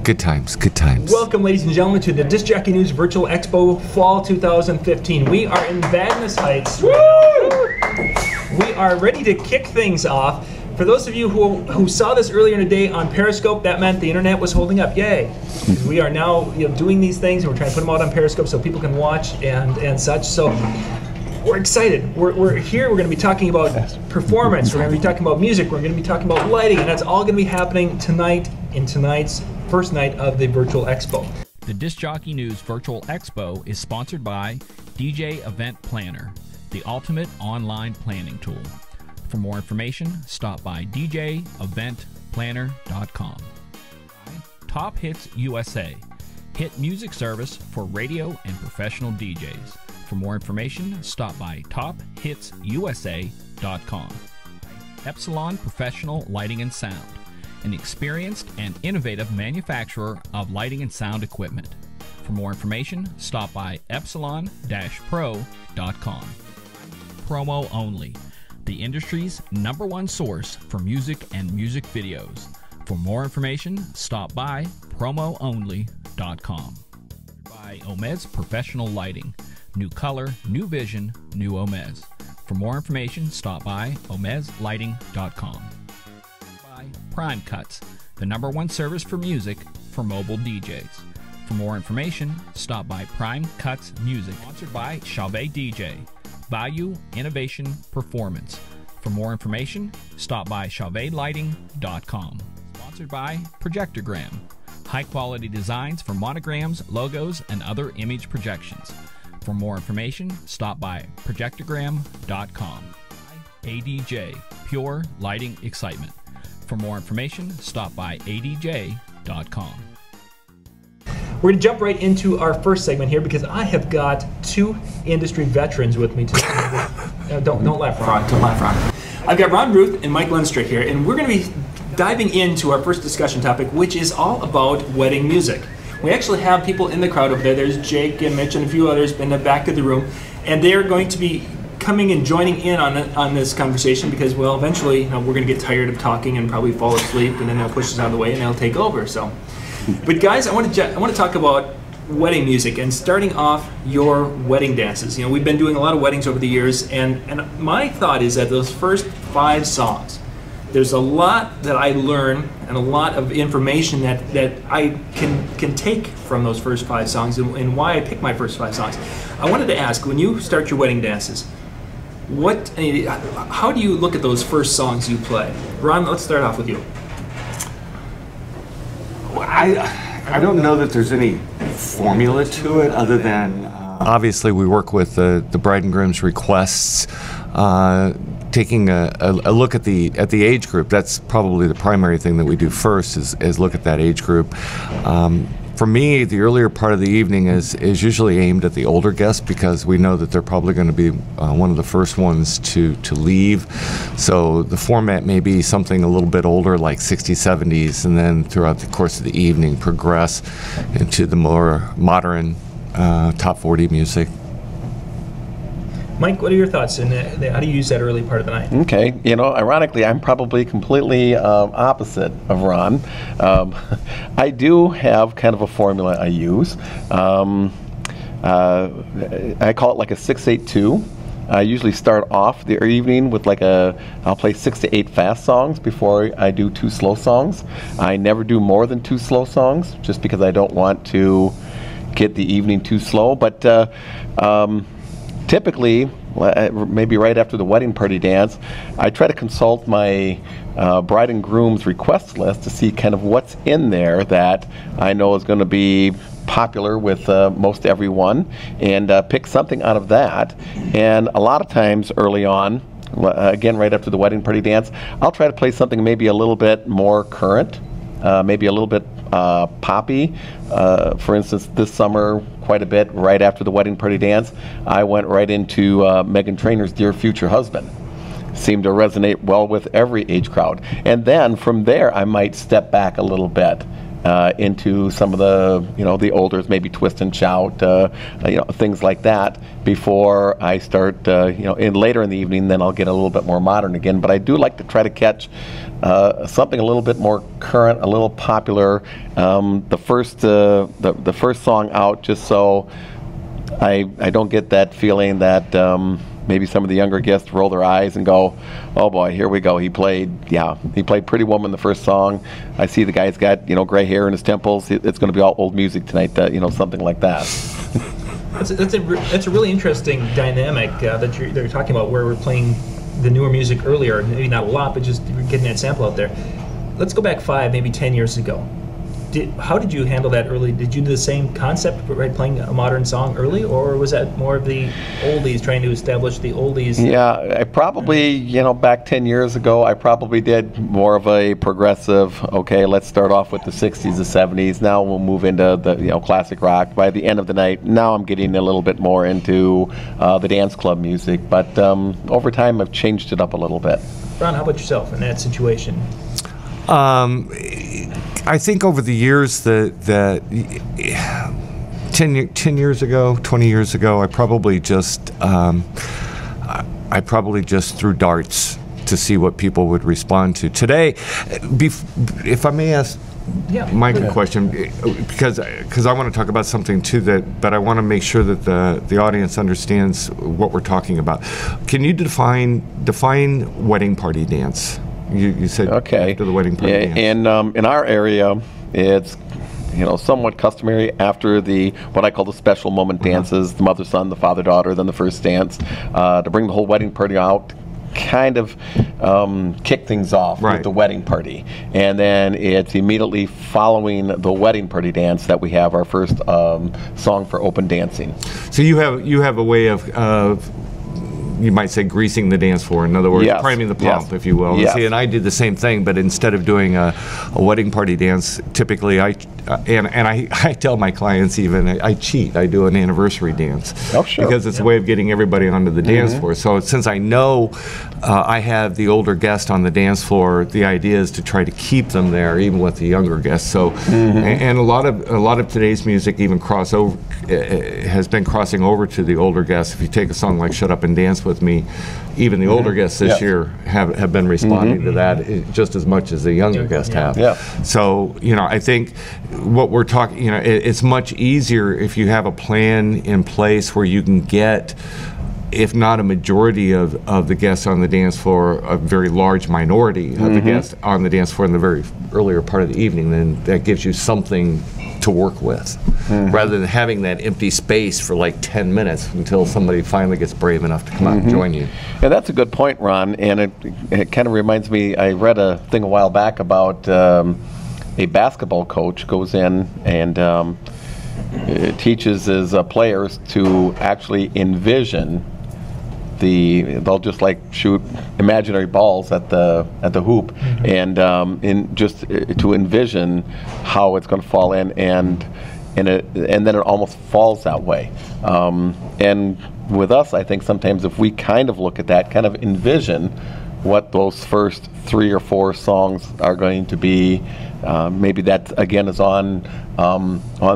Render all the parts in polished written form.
Good times, good times. Welcome, ladies and gentlemen, to the Disc Jockey News Virtual Expo Fall 2015. We are in Vadnais Heights right now. We are ready to kick things off. For those of you who saw this earlier in the day on Periscope, that meant the internet was holding up. Yay! We are now doing these things, and we're trying to put them out on Periscope so people can watch and such. So we're excited. We're here. We're going to be talking about performance. We're going to be talking about music. We're going to be talking about lighting, and that's all going to be happening tonight in tonight's first night of the Virtual Expo. The Disc Jockey News Virtual Expo is sponsored by DJ Event Planner, the ultimate online planning tool. For more information, stop by djeventplanner.com. Top Hits USA, hit music service for radio and professional DJs. For more information, stop by tophitsusa.com. Epsilon Professional Lighting and Sound, an experienced and innovative manufacturer of lighting and sound equipment. For more information, stop by epsilon-pro.com. Promo Only, the industry's #1 source for music and music videos. For more information, stop by promoonly.com. By Omez Professional Lighting, new color, new vision, new Omez. For more information, stop by omezlighting.com. Prime Cuts, the #1 service for music for mobile DJs. For more information, stop by Prime Cuts Music, sponsored by Chauvet DJ. Value, innovation, performance. For more information, stop by chauvetlighting.com. Sponsored by Projectogram, high-quality designs for monograms, logos, and other image projections. For more information, stop by projectogram.com. ADJ, pure lighting excitement. For more information, stop by adj.com. We're going to jump right into our first segment here because I have got two industry veterans with me today. Don't laugh, Ron. Don't laugh, Ron. I've got Ron Ruth and Mike Lenstra here, and we're going to be diving into our first discussion topic, which is all about wedding music. We actually have people in the crowd over there. There's Jake and Mitch and a few others in the back of the room, and they're going to be coming and joining in on this conversation because, well, eventually we're going to get tired of talking and probably fall asleep, and then they'll push us out of the way and they'll take over. So, but guys, I want to talk about wedding music and starting off your wedding dances. We've been doing a lot of weddings over the years, and my thought is that those first 5 songs, there's a lot that I learn and a lot of information that I can take from those first 5 songs and why I picked my first 5 songs. I wanted to ask, when you start your wedding dances, how do you look at those first songs you play? Ron, let's start off with you. Well, I don't know that there's any formula to it other than obviously we work with the bride and groom's requests, taking a look at the age group. That's probably the primary thing that we do first is look at that age group. For me, the earlier part of the evening is usually aimed at the older guests because we know that they're probably going to be one of the first ones to leave. So the format may be something a little bit older, like 60s, 70s, and then throughout the course of the evening progress into the more modern top 40 music. Mike, what are your thoughts? And how do you use that early part of the night? Okay, ironically, I'm probably completely opposite of Ron. I do have kind of a formula I use. I call it like a 6-8-2. I usually start off the evening with I'll play 6 to 8 fast songs before I do 2 slow songs. I never do more than 2 slow songs just because I don't want to get the evening too slow. But typically, maybe right after the wedding party dance, I try to consult my bride and groom's request list to see kind of what's in there that I know is going to be popular with most everyone, and pick something out of that. And a lot of times early on, again right after the wedding party dance, I'll try to play something maybe a little bit more current, maybe a little bit poppy. For instance, this summer, quite a bit, right after the wedding party dance, I went right into Meghan Trainor's Dear Future Husband. Seemed to resonate well with every age crowd. And then from there, I might step back a little bit into some of the, the olders, maybe twist and shout, things like that, before I start, later in the evening, then I'll get a little bit more modern again. But I do like to try to catch something a little bit more current, a little popular, the first song out, just so I don't get that feeling that maybe some of the younger guests roll their eyes and go, "Oh boy, here we go. He played Pretty Woman the first song. I see the guy's got gray hair in his temples. It's going to be all old music tonight." Something like that. That's a really interesting dynamic that you're talking about, where we're playing the newer music earlier. Maybe not a lot, but just getting that sample out there. Let's go back 5, maybe 10 years ago. How did you handle that early? Did you do the same concept, right, playing a modern song early, or was that more of the oldies, trying to establish the oldies? Yeah, I probably, back 10 years ago, I probably did more of a progressive, okay, let's start off with the 60s, the 70s, now we'll move into the, classic rock. By the end of the night, now I'm getting a little bit more into the dance club music, but over time I've changed it up a little bit. Ron, how about yourself in that situation? I think over the years that 10 years ago, 20 years ago, I probably just threw darts to see what people would respond to. Today, if I may ask Mike a question, because I want to talk about something too, but I want to make sure that the audience understands what we're talking about. Can you define wedding party dance? You said after the wedding party dance. In our area, it's somewhat customary after what I call the special moment dances, the mother son, the father daughter, then the first dance, to bring the whole wedding party out, kind of kick things off with the wedding party, and then it's immediately following the wedding party dance that we have our first song for open dancing. So you have a way of you might say greasing the dance floor. In other words, priming the pump, if you will. Yes. See, and I did the same thing, but instead of doing a wedding party dance, typically I tell my clients even I cheat. I do an anniversary dance. Oh, sure. Because it's a way of getting everybody onto the dance floor. So since I know I have the older guest on the dance floor, the idea is to try to keep them there, even with the younger guests. So, and a lot of today's music even has been crossing over to the older guests. If you take a song like "Shut Up and Dance with Me," even the older guests this year have been responding to that just as much as the younger guests have. Yeah. So I think what we're talking, it's much easier if you have a plan in place where you can get, if not a majority of the guests on the dance floor, a very large minority of the guests on the dance floor in the very earlier part of the evening, then that gives you something to work with, rather than having that empty space for like 10 minutes until somebody finally gets brave enough to come out and join you. And that's a good point, Ron, and it kind of reminds me, I read a thing a while back about a basketball coach goes in and teaches his players to actually envision they'll just like shoot imaginary balls at the hoop, and just to envision how it's going to fall in, and then it almost falls that way. And with us, I think sometimes if we kind of look at that, kind of envision what those first 3 or 4 songs are going to be, maybe that again is on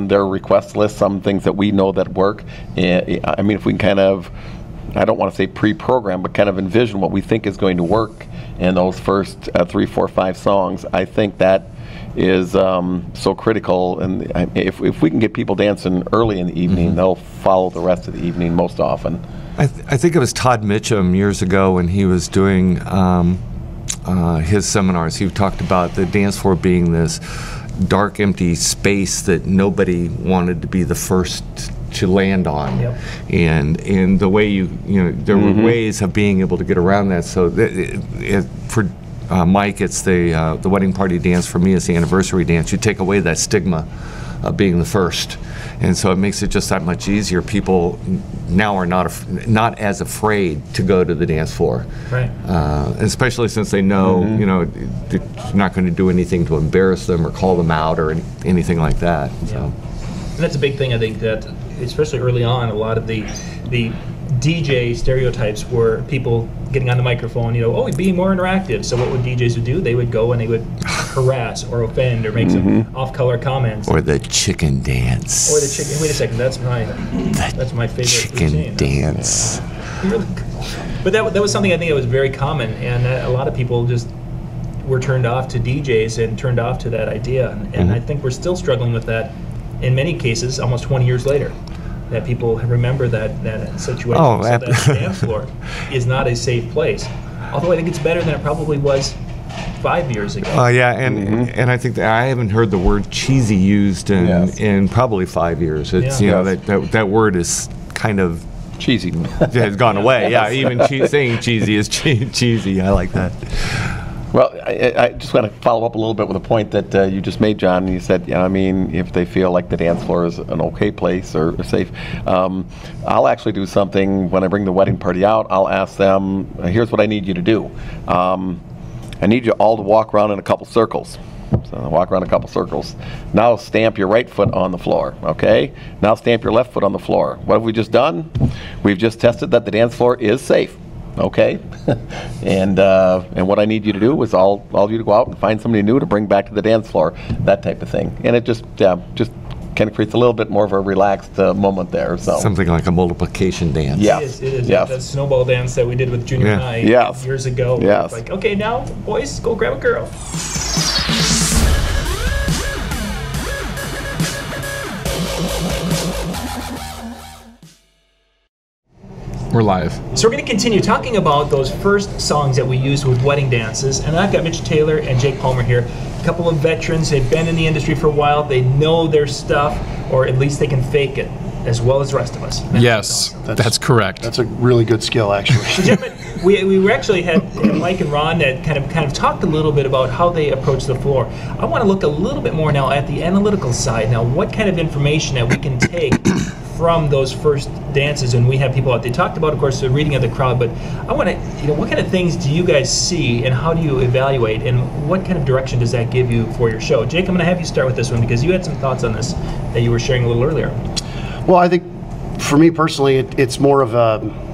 their request list, some things that we know that work. I mean, if we can kind of, I don't want to say pre-program, but kind of envision what we think is going to work in those first 3, 4, 5 songs, I think that is so critical. And if we can get people dancing early in the evening, they'll follow the rest of the evening most often. I think it was Todd Mitchum years ago when he was doing his seminars. He talked about the dance floor being this dark, empty space that nobody wanted to be the first to land on. And the way there were ways of being able to get around that. So for Mike, it's the wedding party dance. For me, it's the anniversary dance. You take away that stigma of being the first, and so it makes it just that much easier. People now are not as afraid to go to the dance floor, right? Especially since they know they're not going to do anything to embarrass them or call them out or anything like that. So. And that's a big thing, I think, that especially early on, a lot of the DJ stereotypes were people getting on the microphone, being more interactive. So what would DJs do? They would go and they would harass or offend or make some off-color comments. Or the chicken dance. Or the chicken. Wait a second, that's my favorite chicken routine. dance. But that was something I think that was very common, and a lot of people just were turned off to DJs and turned off to that idea. And I think we're still struggling with that in many cases, almost 20 years later. That people remember that situation. Oh, so that the dance floor is not a safe place. Although I think it's better than it probably was 5 years ago. Yeah, and I think that I haven't heard the word cheesy used in probably 5 years. It's you know that word is kind of cheesy. Has gone away. Yeah, even saying cheesy is cheesy. I like that. Well, I just want to follow up a little bit with a point that you just made, John. You said, I mean, if they feel like the dance floor is an okay place or safe, I'll actually do something when I bring the wedding party out. I'll ask them, here's what I need you to do. I need you all to walk around in a couple circles. So walk around a couple circles. Now stamp your right foot on the floor, okay? Now stamp your left foot on the floor. What have we just done? We've just tested that the dance floor is safe. Okay, and what I need you to do is all you to go out and find somebody new to bring back to the dance floor, that type of thing, and it just kind of creates a little bit more of a relaxed moment there. So something like a multiplication dance. Yes, it is. Yes. That snowball dance that we did with junior high years ago. Yes. Like, okay, now boys, go grab a girl. We're live. So we're going to continue talking about those first songs that we used with wedding dances. And I've got Mitch Taylor and Jake Palmer here, a couple of veterans. They've been in the industry for a while. They know their stuff, or at least they can fake it as well as the rest of us. Yes, that's correct. That's a really good skill, actually. So, gentlemen, we actually had Mike and Ron that kind of talked a little bit about how they approach the floor. I want to look a little bit more now at the analytical side. Now, what kind of information that we can take from those first dances, and we have people out. They talked about, of course, the reading of the crowd, but I want to, what kind of things do you guys see, and how do you evaluate, and what kind of direction does that give you for your show? Jake, I'm going to have you start with this one because you had some thoughts on this that you were sharing a little earlier. Well, I think for me personally, it's more of a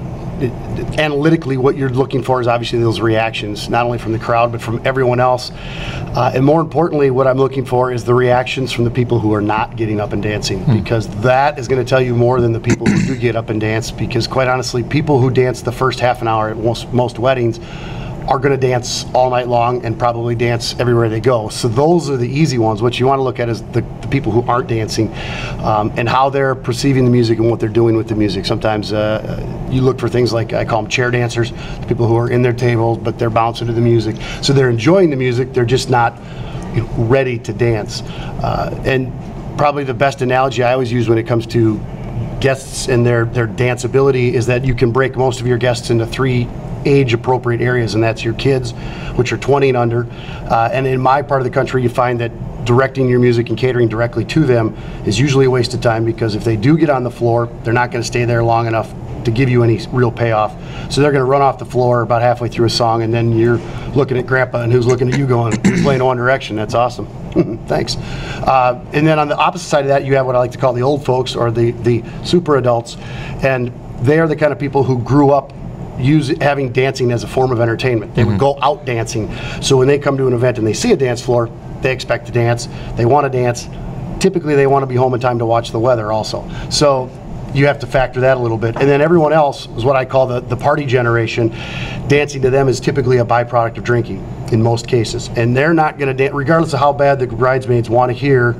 analytically, what you're looking for is obviously those reactions, not only from the crowd, but from everyone else. And more importantly, what I'm looking for is the reactions from the people who are not getting up and dancing, because that is going to tell you more than the people who do get up and dance, because quite honestly, people who dance the first half an hour at most weddings are going to dance all night long and probably dance everywhere they go. So those are the easy ones. What you want to look at is the people who aren't dancing, and how they're perceiving the music and what they're doing with the music. Sometimes you look for things like, I call them chair dancers, the people who are in their tables but they're bouncing to the music. So they're enjoying the music, they're just not ready to dance. And probably the best analogy I always use when it comes to guests and their dance ability is that you can break most of your guests into 3 age-appropriate areas, and that's your kids, which are 20 and under. And in my part of the country, you find that directing your music and catering directly to them is usually a waste of time, because if they do get on the floor, they're not going to stay there long enough to give you any real payoff. So they're going to run off the floor about halfway through a song, and then you're looking at Grandpa, and who's looking at you going, you're playing One Direction, that's awesome. Thanks. And then on the opposite side of that, you have what I like to call the old folks, or the super adults, and they are the kind of people who grew up having dancing as a form of entertainment. They would go out dancing. So when they come to an event and they see a dance floor, they expect to dance, they want to dance. Typically they want to be home in time to watch the weather also. So you have to factor that a little bit. And then everyone else is what I call the party generation. Dancing to them is typically a byproduct of drinking in most cases. And they're not going to dance, regardless of how bad the bridesmaids want to hear,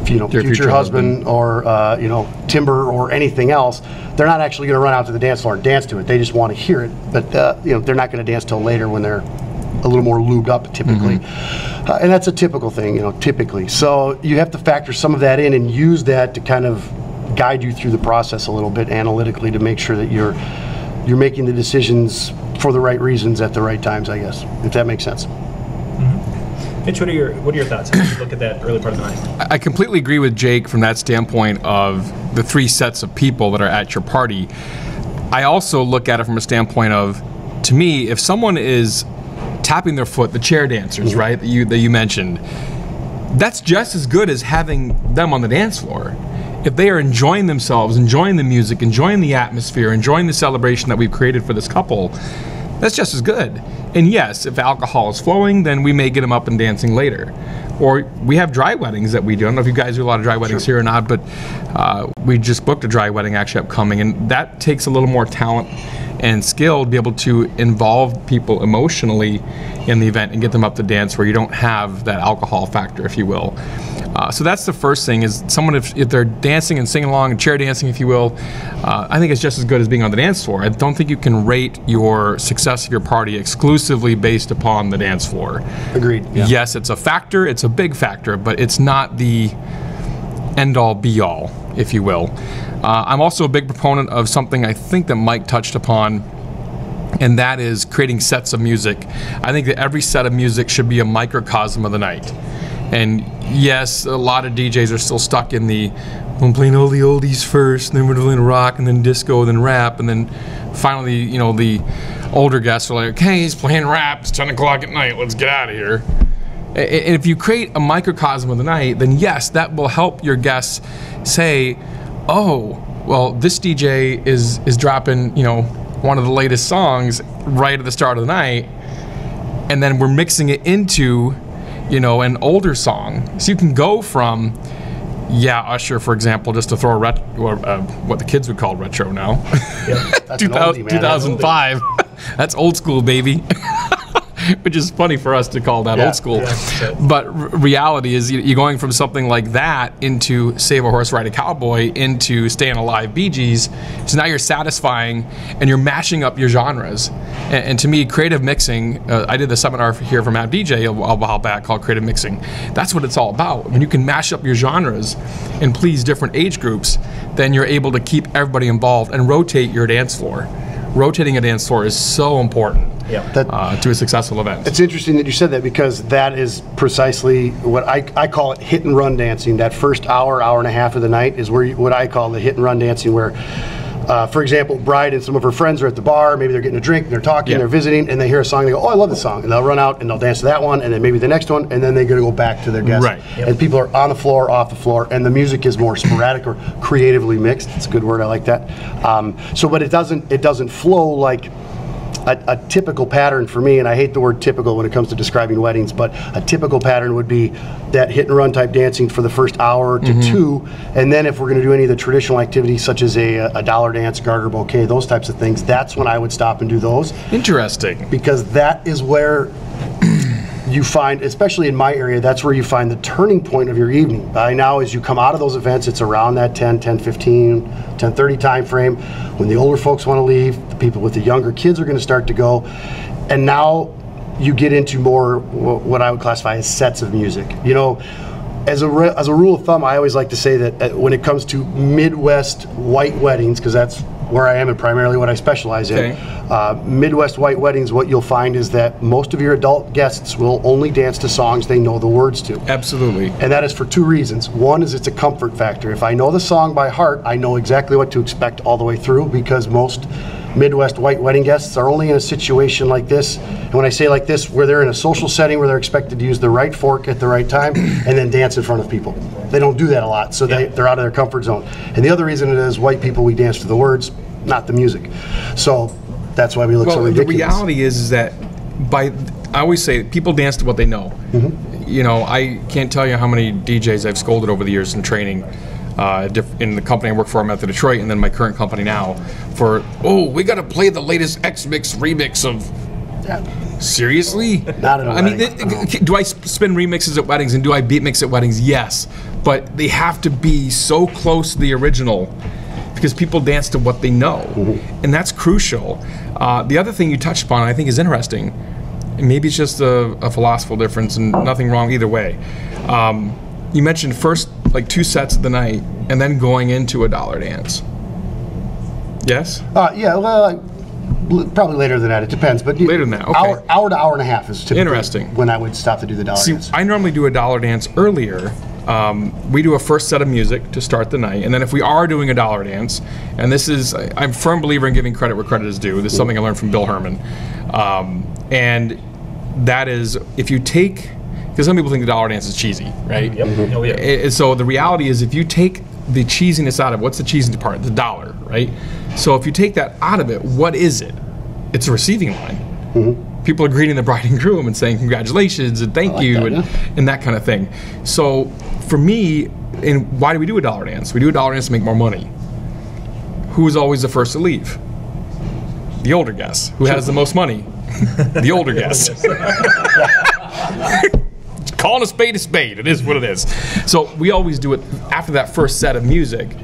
future husband or timber or anything else. They're not actually going to run out to the dance floor and dance to it. They just want to hear it, but they're not going to dance till later when they're a little more lubed up, typically. And that's a typical thing, typically. So you have to factor some of that in and use that to kind of guide you through the process a little bit analytically, to make sure that you're making the decisions for the right reasons at the right times, I guess, if that makes sense. Mitch, what are your thoughts as you look at that early part of the night? I completely agree with Jake from that standpoint of the 3 sets of people that are at your party. I also look at it from a standpoint of, to me, if someone is tapping their foot, the chair dancers, right, that you mentioned, that's just as good as having them on the dance floor. If they are enjoying themselves, enjoying the music, enjoying the atmosphere, enjoying the celebration that we've created for this couple, that's just as good. And yes, if alcohol is flowing, then we may get them up and dancing later. Or we have dry weddings that we do. I don't know if you guys do a lot of dry weddings here or not, but we just booked a dry wedding actually upcoming, and that takes a little more talent and skill to be able to involve people emotionally in the event and get them up to dance where you don't have that alcohol factor, if you will. So that's the first thing, is someone, if they're dancing and singing along and chair dancing, if you will, I think it's just as good as being on the dance floor. I don't think you can rate your success of your party exclusively based upon the dance floor. Agreed. Yeah. Yes, it's a factor, it's a big factor, but it's not the end-all be-all, if you will. I'm also a big proponent of something I think that Mike touched upon, and that is creating sets of music. I think that every set of music should be a microcosm of the night. And yes, a lot of DJs are still stuck in the, I'm playing all the oldies first, and then we're playing rock, and then disco, and then rap, and then finally, you know, the older guests are like, okay, he's playing rap, it's 10 o'clock at night, let's get out of here. And if you create a microcosm of the night, then yes, that will help your guests say, oh, well, this DJ is dropping, you know, one of the latest songs right at the start of the night, and then we're mixing it into, you know, an older song. So you can go from, yeah, Usher, for example, just to throw a what the kids would call retro now. Yeah, that's 2005. That's old school, baby. Which is funny for us to call that old school. Yeah. But reality is you're going from something like that into Save a Horse, Ride a Cowboy into Stayin' Alive, Bee Gees. So now you're satisfying and you're mashing up your genres. And to me, creative mixing, I did the seminar here from Matt DJ a while back called Creative Mixing. That's what it's all about. When you can mash up your genres and please different age groups, then you're able to keep everybody involved and rotate your dance floor. Rotating a dance floor is so important. Yeah. To a successful event. It's interesting that you said that, because that is precisely what I call it, hit and run dancing. That first hour and a half of the night is where what I call the hit and run dancing, where, for example, Bride and some of her friends are at the bar, maybe they're getting a drink, and they're talking, they're visiting, and they hear a song, they go, oh, I love this song, and they'll run out and they'll dance to that one, and then maybe the next one, and then they're going to go back to their guests. Right. Yep. And people are on the floor, off the floor, and the music is more sporadic or creatively mixed. It's a good word, I like that. But it doesn't flow like a typical pattern for me, and I hate the word typical when it comes to describing weddings, but a typical pattern would be that hit and run type dancing for the first hour to two, and then if we're going to do any of the traditional activities such as a dollar dance, garter bouquet, those types of things, that's when I would stop and do those. Interesting. Because that is where you find, especially in my area, that's where you find the turning point of your evening. By now, as you come out of those events, it's around that 10:15, 10:30 time frame, when the older folks want to leave, the people with the younger kids are going to start to go, and now you get into more what I would classify as sets of music. You know, as a rule of thumb, I always like to say that when it comes to Midwest white weddings, because that's where I am and primarily what I specialize in, Midwest white weddings, what you'll find is that most of your adult guests will only dance to songs they know the words to. Absolutely. And that is for two reasons. One is it's a comfort factor. If I know the song by heart, I know exactly what to expect all the way through, because most Midwest white wedding guests are only in a situation like this, and when I say like this, where they're in a social setting where they're expected to use the right fork at the right time and then dance in front of people. They don't do that a lot, so they're out of their comfort zone. And the other reason it is, white people, we dance to the words, not the music. So that's why we look so ridiculous. The reality is that I always say people dance to what they know. You know, I can't tell you how many DJs I've scolded over the years in training in the company I work for, I'm at the Detroit, and then my current company now, for, oh, we got to play the latest X-Mix remix of... Seriously? Not at all. I mean, do I spin remixes at weddings and do I beat mix at weddings? Yes. But they have to be so close to the original, because people dance to what they know. And that's crucial. The other thing you touched upon I think is interesting, and maybe it's just a philosophical difference and nothing wrong either way. You mentioned first like 2 sets of the night and then going into a dollar dance. Yes? Yeah, well, probably later than that. It depends. But later than that, okay. Hour to hour and a half is typically interesting when I would stop to do the dollar dance. I normally do a dollar dance earlier. We do a first set of music to start the night, and then if we are doing a dollar dance, and this is, I'm a firm believer in giving credit where credit is due. This is something I learned from Bill Herman. And that is, if you take, because some people think the dollar dance is cheesy, right? Yep. Oh, yeah. So the reality is, if you take the cheesiness out of it, what's the cheesy part? The dollar, right? So if you take that out of it, what is it? It's a receiving line. People are greeting the bride and groom and saying congratulations and thank you and that kind of thing. So for me, and why do we do a dollar dance? We do a dollar dance to make more money. Who is always the first to leave? The older guest. Who has the most money? The older guest. Calling a spade, it is what it is. So we always do it after that first set of music,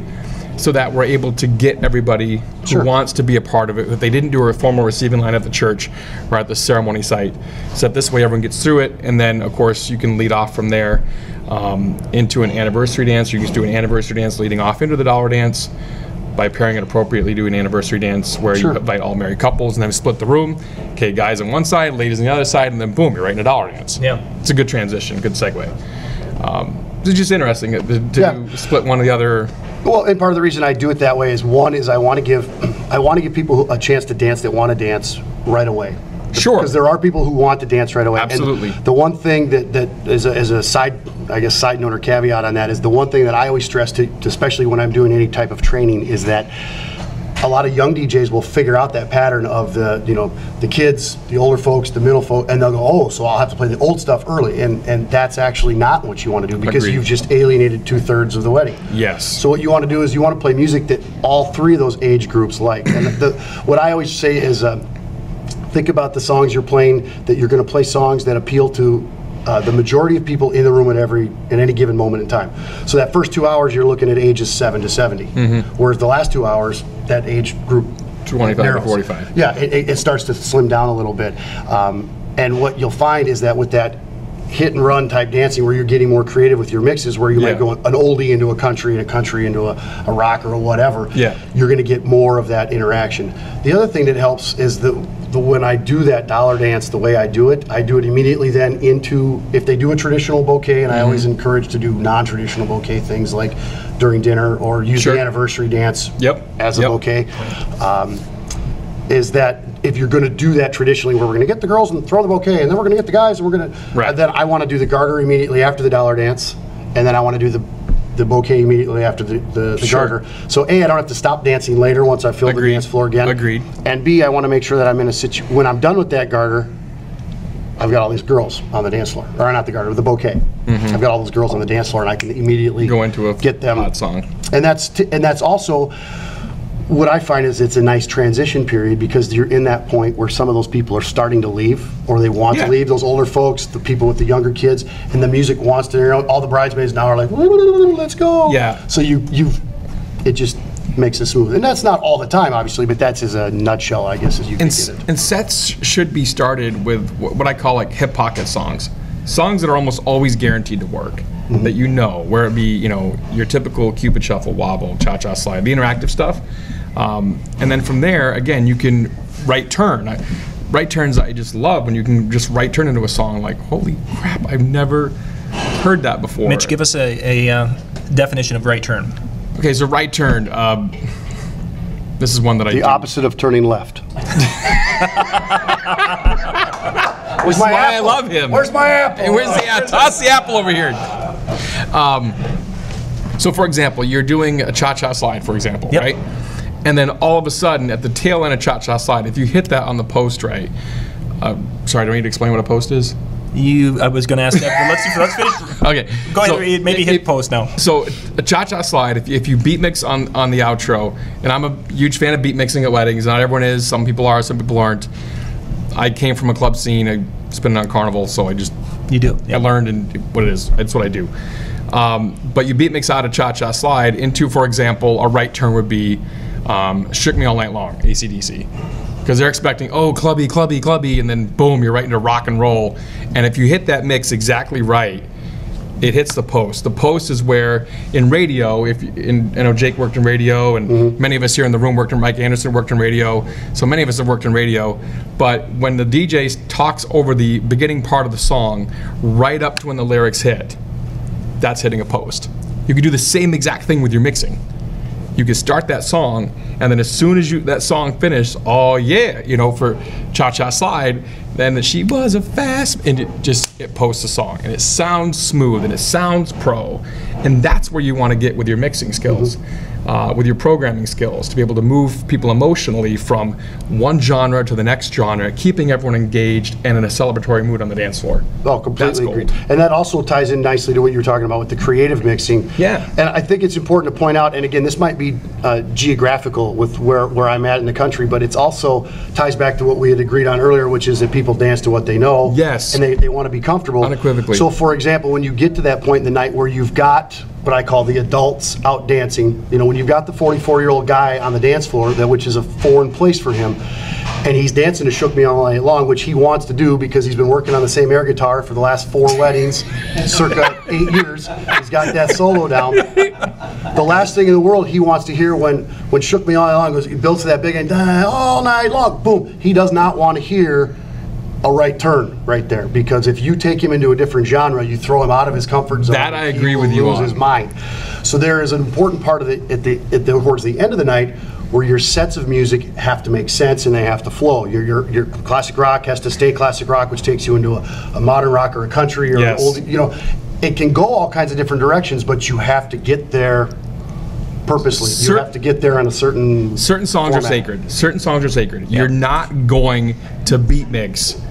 so that we're able to get everybody who wants to be a part of it. If they didn't do a formal receiving line at the church or at the ceremony site, so that this way everyone gets through it, and then of course you can lead off from there into an anniversary dance. You can just do an anniversary dance leading off into the dollar dance. By pairing it appropriately, do an anniversary dance where you invite all married couples and then split the room. Okay, guys on one side, ladies on the other side, and then boom, you're right in a dollar dance. Yeah, it's a good transition, good segue. It's just interesting to do split one or the other. Well, and part of the reason I do it that way is I want to give people a chance to dance that want to dance right away. Sure. Because there are people who want to dance right away. Absolutely. And the one thing that is a side note or caveat on that is the one thing that I always stress to especially when I'm doing any type of training, is that a lot of young DJs will figure out that pattern of the kids, the older folks, the middle folk, and they'll go, oh, so I'll have to play the old stuff early, and that's actually not what you want to do, because you've just alienated 2/3 of the wedding. Yes. So what you want to do is you want to play music that all three of those age groups like. And what I always say is, think about the songs you're playing, that you're going to play songs that appeal to the majority of people in the room at any given moment in time. So that first 2 hours, you're looking at ages 7 to 70, whereas the last 2 hours, that age group 25 narrows. to 45. Yeah, it starts to slim down a little bit. And what you'll find is that with that hit and run type dancing, where you're getting more creative with your mixes, where you might go an oldie into a country and a country into a rock or whatever, you're going to get more of that interaction. The other thing that helps is when I do that dollar dance, the way I do it immediately then into, if they do a traditional bouquet, and I always encourage to do non-traditional bouquet things like during dinner, or use the anniversary dance as a bouquet, is that if you're going to do that traditionally, where we're going to get the girls and throw the bouquet, and then we're going to get the guys, and we're going to, then I want to do the garter immediately after the dollar dance, and then I want to do the bouquet immediately after the garter. So A, I don't have to stop dancing later once I fill the dance floor again. Agreed. And B, I want to make sure that I'm in a situation, when I'm done with that garter, I've got all these girls on the dance floor, or not the garter, the bouquet. I've got all those girls on the dance floor, and I can immediately go into get them hot song. And that's also what I find is it's a nice transition period, because you're in that point where some of those people are starting to leave, or they want to leave, those older folks, the people with the younger kids, and the music wants to, all the bridesmaids now are like, let's go. Yeah. So it just makes it smooth. And that's not all the time, obviously, but that's as a nutshell, I guess, as you can get it. And sets should be started with what I call like hip pocket songs. Songs that are almost always guaranteed to work. That where it be, your typical Cupid Shuffle, Wobble, Cha-Cha Slide, the interactive stuff. And then from there, again, you can right turn. Right turns I just love, when you can just right turn into a song like, holy crap, I've never heard that before. Mitch, give us a definition of right turn. Okay, so right turn, this is one that I do. The opposite of turning left. Where's my apple? I love him. Where's my apple? Hey, where's the apple? Toss the apple over here. So for example, you're doing a cha-cha slide, for example, right? And then all of a sudden, at the tail end of cha-cha slide, if you hit that on the post right, sorry, do I need to explain what a post is? I was going to ask that, but let's finish. Okay. Go ahead, maybe hit post now. So a cha-cha slide, if you beat mix on the outro, and I'm a huge fan of beat mixing at weddings, not everyone is, some people are, some people aren't. I came from a club scene, I spent it on Carnival, so I just... You do. I learned what it is, that's what I do. But you beat mix out a cha-cha slide into, for example, a right turn would be Shook Me All Night Long, AC/DC. Because they're expecting, oh, clubby, clubby, clubby, and then boom, you're right into rock and roll. And if you hit that mix exactly right, it hits the post. The post is where, in radio, I know Jake worked in radio, and many of us here in the room worked in, Mike Anderson worked in radio, so many of us have worked in radio, but when the DJ talks over the beginning part of the song, right up to when the lyrics hit, that's hitting a post. You can do the same exact thing with your mixing. You can start that song, and then as soon as that song finished, oh yeah, for Cha-Cha Slide, then she was a fast, and it posts a song, and it sounds smooth, and it sounds pro, and that's where you want to get with your mixing skills, with your programming skills, to be able to move people emotionally from one genre to the next genre, keeping everyone engaged and in a celebratory mood on the dance floor. Oh, completely agreed. And that also ties in nicely to what you were talking about with the creative mixing. Yeah. And I think it's important to point out, and again, this might be geographical with where I'm at in the country, but it's also ties back to what we had agreed on earlier, which is that people dance to what they know. Yes. And they want to be comfortable. Unequivocally. So for example, when you get to that point in the night where you've got what I call the adults out dancing, you know, when you've got the 44-year-old guy on the dance floor, which is a foreign place for him, and he's dancing to Shook Me All Night Long, which he wants to do because he's been working on the same air guitar for the last 4 weddings, circa 8 years. He's got that solo down. The last thing in the world he wants to hear when Shook Me All Night Long goes, he builds to that big end, all night long, boom. He does not want to hear a right turn right there, because if you take him into a different genre, you throw him out of his comfort zone. That I agree with you on. He will lose his mind. So there is an important part of towards the end of the night where your sets of music have to make sense and they have to flow. Your classic rock has to stay classic rock, which takes you into a modern rock or a country or yes. an old, you know, it can go all kinds of different directions, but you have to get there purposely. You have to get there on a certain songs format. are sacred. Certain songs are sacred. Yep. You're not going to beat mix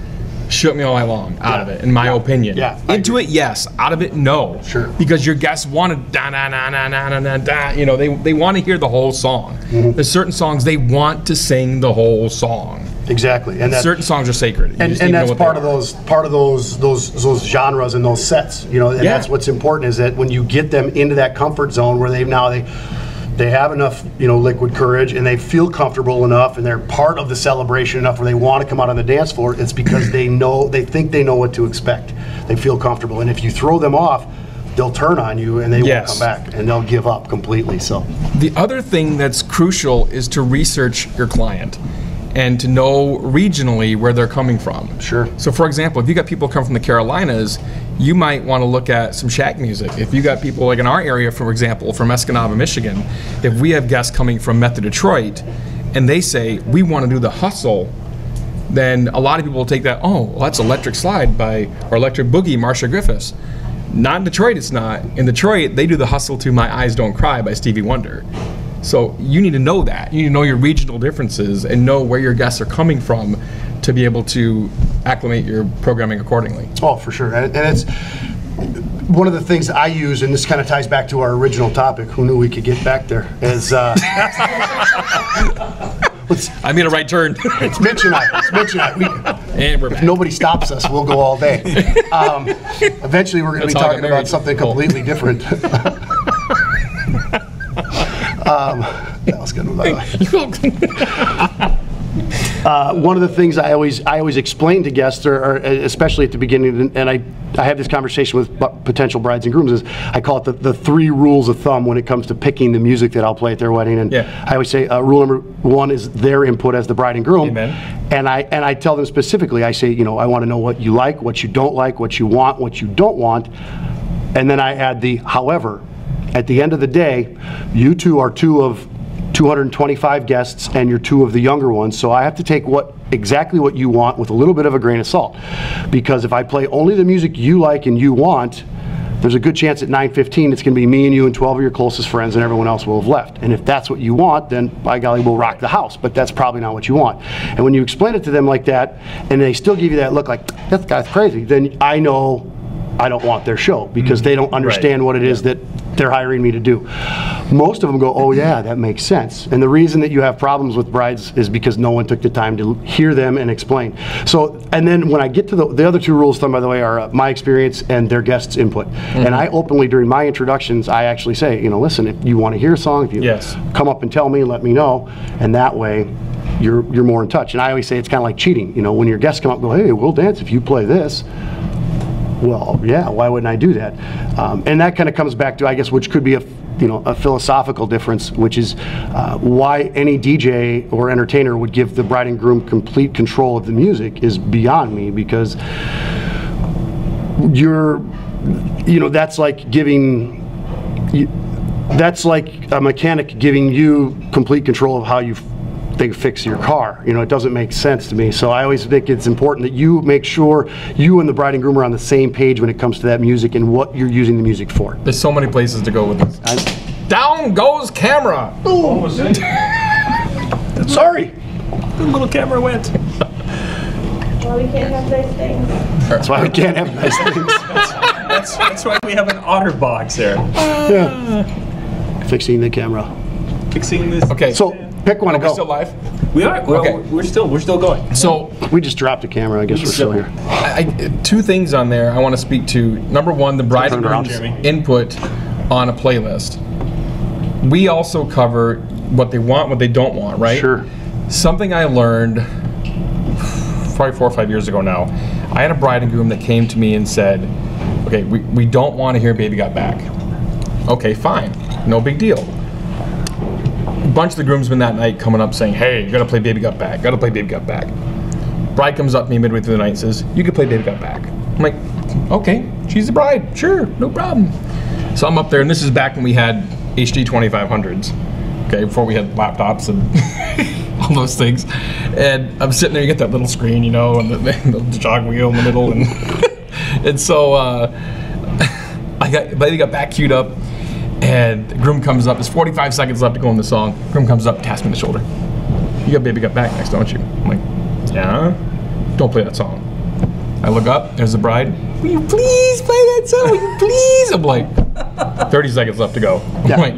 Shook Me All Night Long out of it, in my opinion. Yeah, Into it, yes. Out of it, no. Sure. Because your guests want to da da da da da da da. You know, they want to hear the whole song. There's certain songs they want to sing the whole song. Exactly, and certain songs are sacred. And that's part of those genres and those sets. You know, and that's what's important, is that when you get them into that comfort zone where they have enough, you know, liquid courage, and they feel comfortable enough, and they're part of the celebration enough where they want to come out on the dance floor. It's because they think they know what to expect. They feel comfortable, and if you throw them off, they'll turn on you and they won't come back, and they'll give up completely. So the other thing that's crucial is to research your client and to know regionally where they're coming from. Sure. So for example, if you got people come from the Carolinas, you might want to look at some shack music. If you got people like in our area, for example, from Escanaba, Michigan, if we have guests coming from Metro Detroit and they say, we want to do the hustle, then a lot of people will take that, oh, well, that's Electric Slide or Electric Boogie, Marcia Griffiths. Not in Detroit, it's not. In Detroit, they do the hustle to My Eyes Don't Cry by Stevie Wonder. So you need to know that. You need to know your regional differences and know where your guests are coming from to be able to acclimate your programming accordingly. Oh, for sure. And it's one of the things that I use, and this kind of ties back to our original topic. Who knew we could get back there? Is I made a right turn. It's Mitch and I. And we're back. If nobody stops us, we'll go all day. Eventually, we're going to be talking about something completely different. That was good, by the way. One of the things I always explain to guests, or especially at the beginning, and I have this conversation with potential brides and grooms, is I call it the 3 rules of thumb when it comes to picking the music that I'll play at their wedding. And I always say rule number 1 is their input as the bride and groom. Amen. And I tell them specifically, I say, you know, I want to know what you like, what you don't like, what you want, what you don't want, and then I add the however. At the end of the day, you two are 2 of 225 guests, and you're 2 of the younger ones, so I have to take exactly what you want with a little bit of a grain of salt, because if I play only the music you like and you want, there's a good chance at 9:15 it's going to be me and you and 12 of your closest friends, and everyone else will have left. And if that's what you want, then by golly, we'll rock the house, but that's probably not what you want. And when you explain it to them like that, and they still give you that look like, that guy's crazy, then I know I don't want their show, because they don't understand what it is that they're hiring me to do. Most of them go, oh yeah, that makes sense. And the reason that you have problems with brides is because no one took the time to hear them and explain. So, and then when I get to the other 2 rules, by the way, are my experience and their guests' input. And I openly, during my introductions, I actually say, you know, listen, if you want to hear a song, if you come up and tell me, let me know, and that way you're more in touch. And I always say it's kind of like cheating. You know, when your guests come up and go, hey, we'll dance if you play this. Well, yeah, why wouldn't I do that? And that kind of comes back to, I guess, which could be a philosophical difference, which is why any DJ or entertainer would give the bride and groom complete control of the music is beyond me, because that's like a mechanic giving you complete control of how you they fix your car. You know, it doesn't make sense to me. So I always think it's important that you make sure you and the bride and groom are on the same page when it comes to that music and what you're using the music for. There's so many places to go with this. Down goes camera. Sorry. The little camera went. Well, we can't have nice things. That's why we can't have nice things. That's why we have an otter box there. Yeah. Fixing the camera. Fixing this. Okay. So pick one and We're go. still live? We are. Well, Okay. we're still going. So We just dropped the camera. I guess we're still here. two things on there I want to speak to. Number one, the bride and Turn around, groom's Jeremy. input on a playlist. We also cover what they want, what they don't want, right? Sure. Something I learned probably 4 or 5 years ago now. I had a bride and groom that came to me and said, okay, we don't want to hear Baby Got Back. Okay, fine. No big deal. A bunch of the groomsmen that night coming up saying, hey, you gotta play Baby Got Back, gotta play Baby Got Back. Bride comes up to me midway through the night and says, you can play Baby Got Back. I'm like, okay, she's the bride, sure, no problem. So I'm up there, and this is back when we had HD 2500s, okay, before we had laptops and all those things. And I'm sitting there, you get that little screen, you know, and the jog wheel in the middle, and and so Baby Got Back queued up, and the groom comes up. There's 45 seconds left to go in the song. Groom comes up, taps me on the shoulder. You got Baby Got Back next, don't you? I'm like, yeah. Don't play that song. I look up. There's the bride. Will you please play that song? Will you please? I'm like, 30 seconds left to go. I'm like,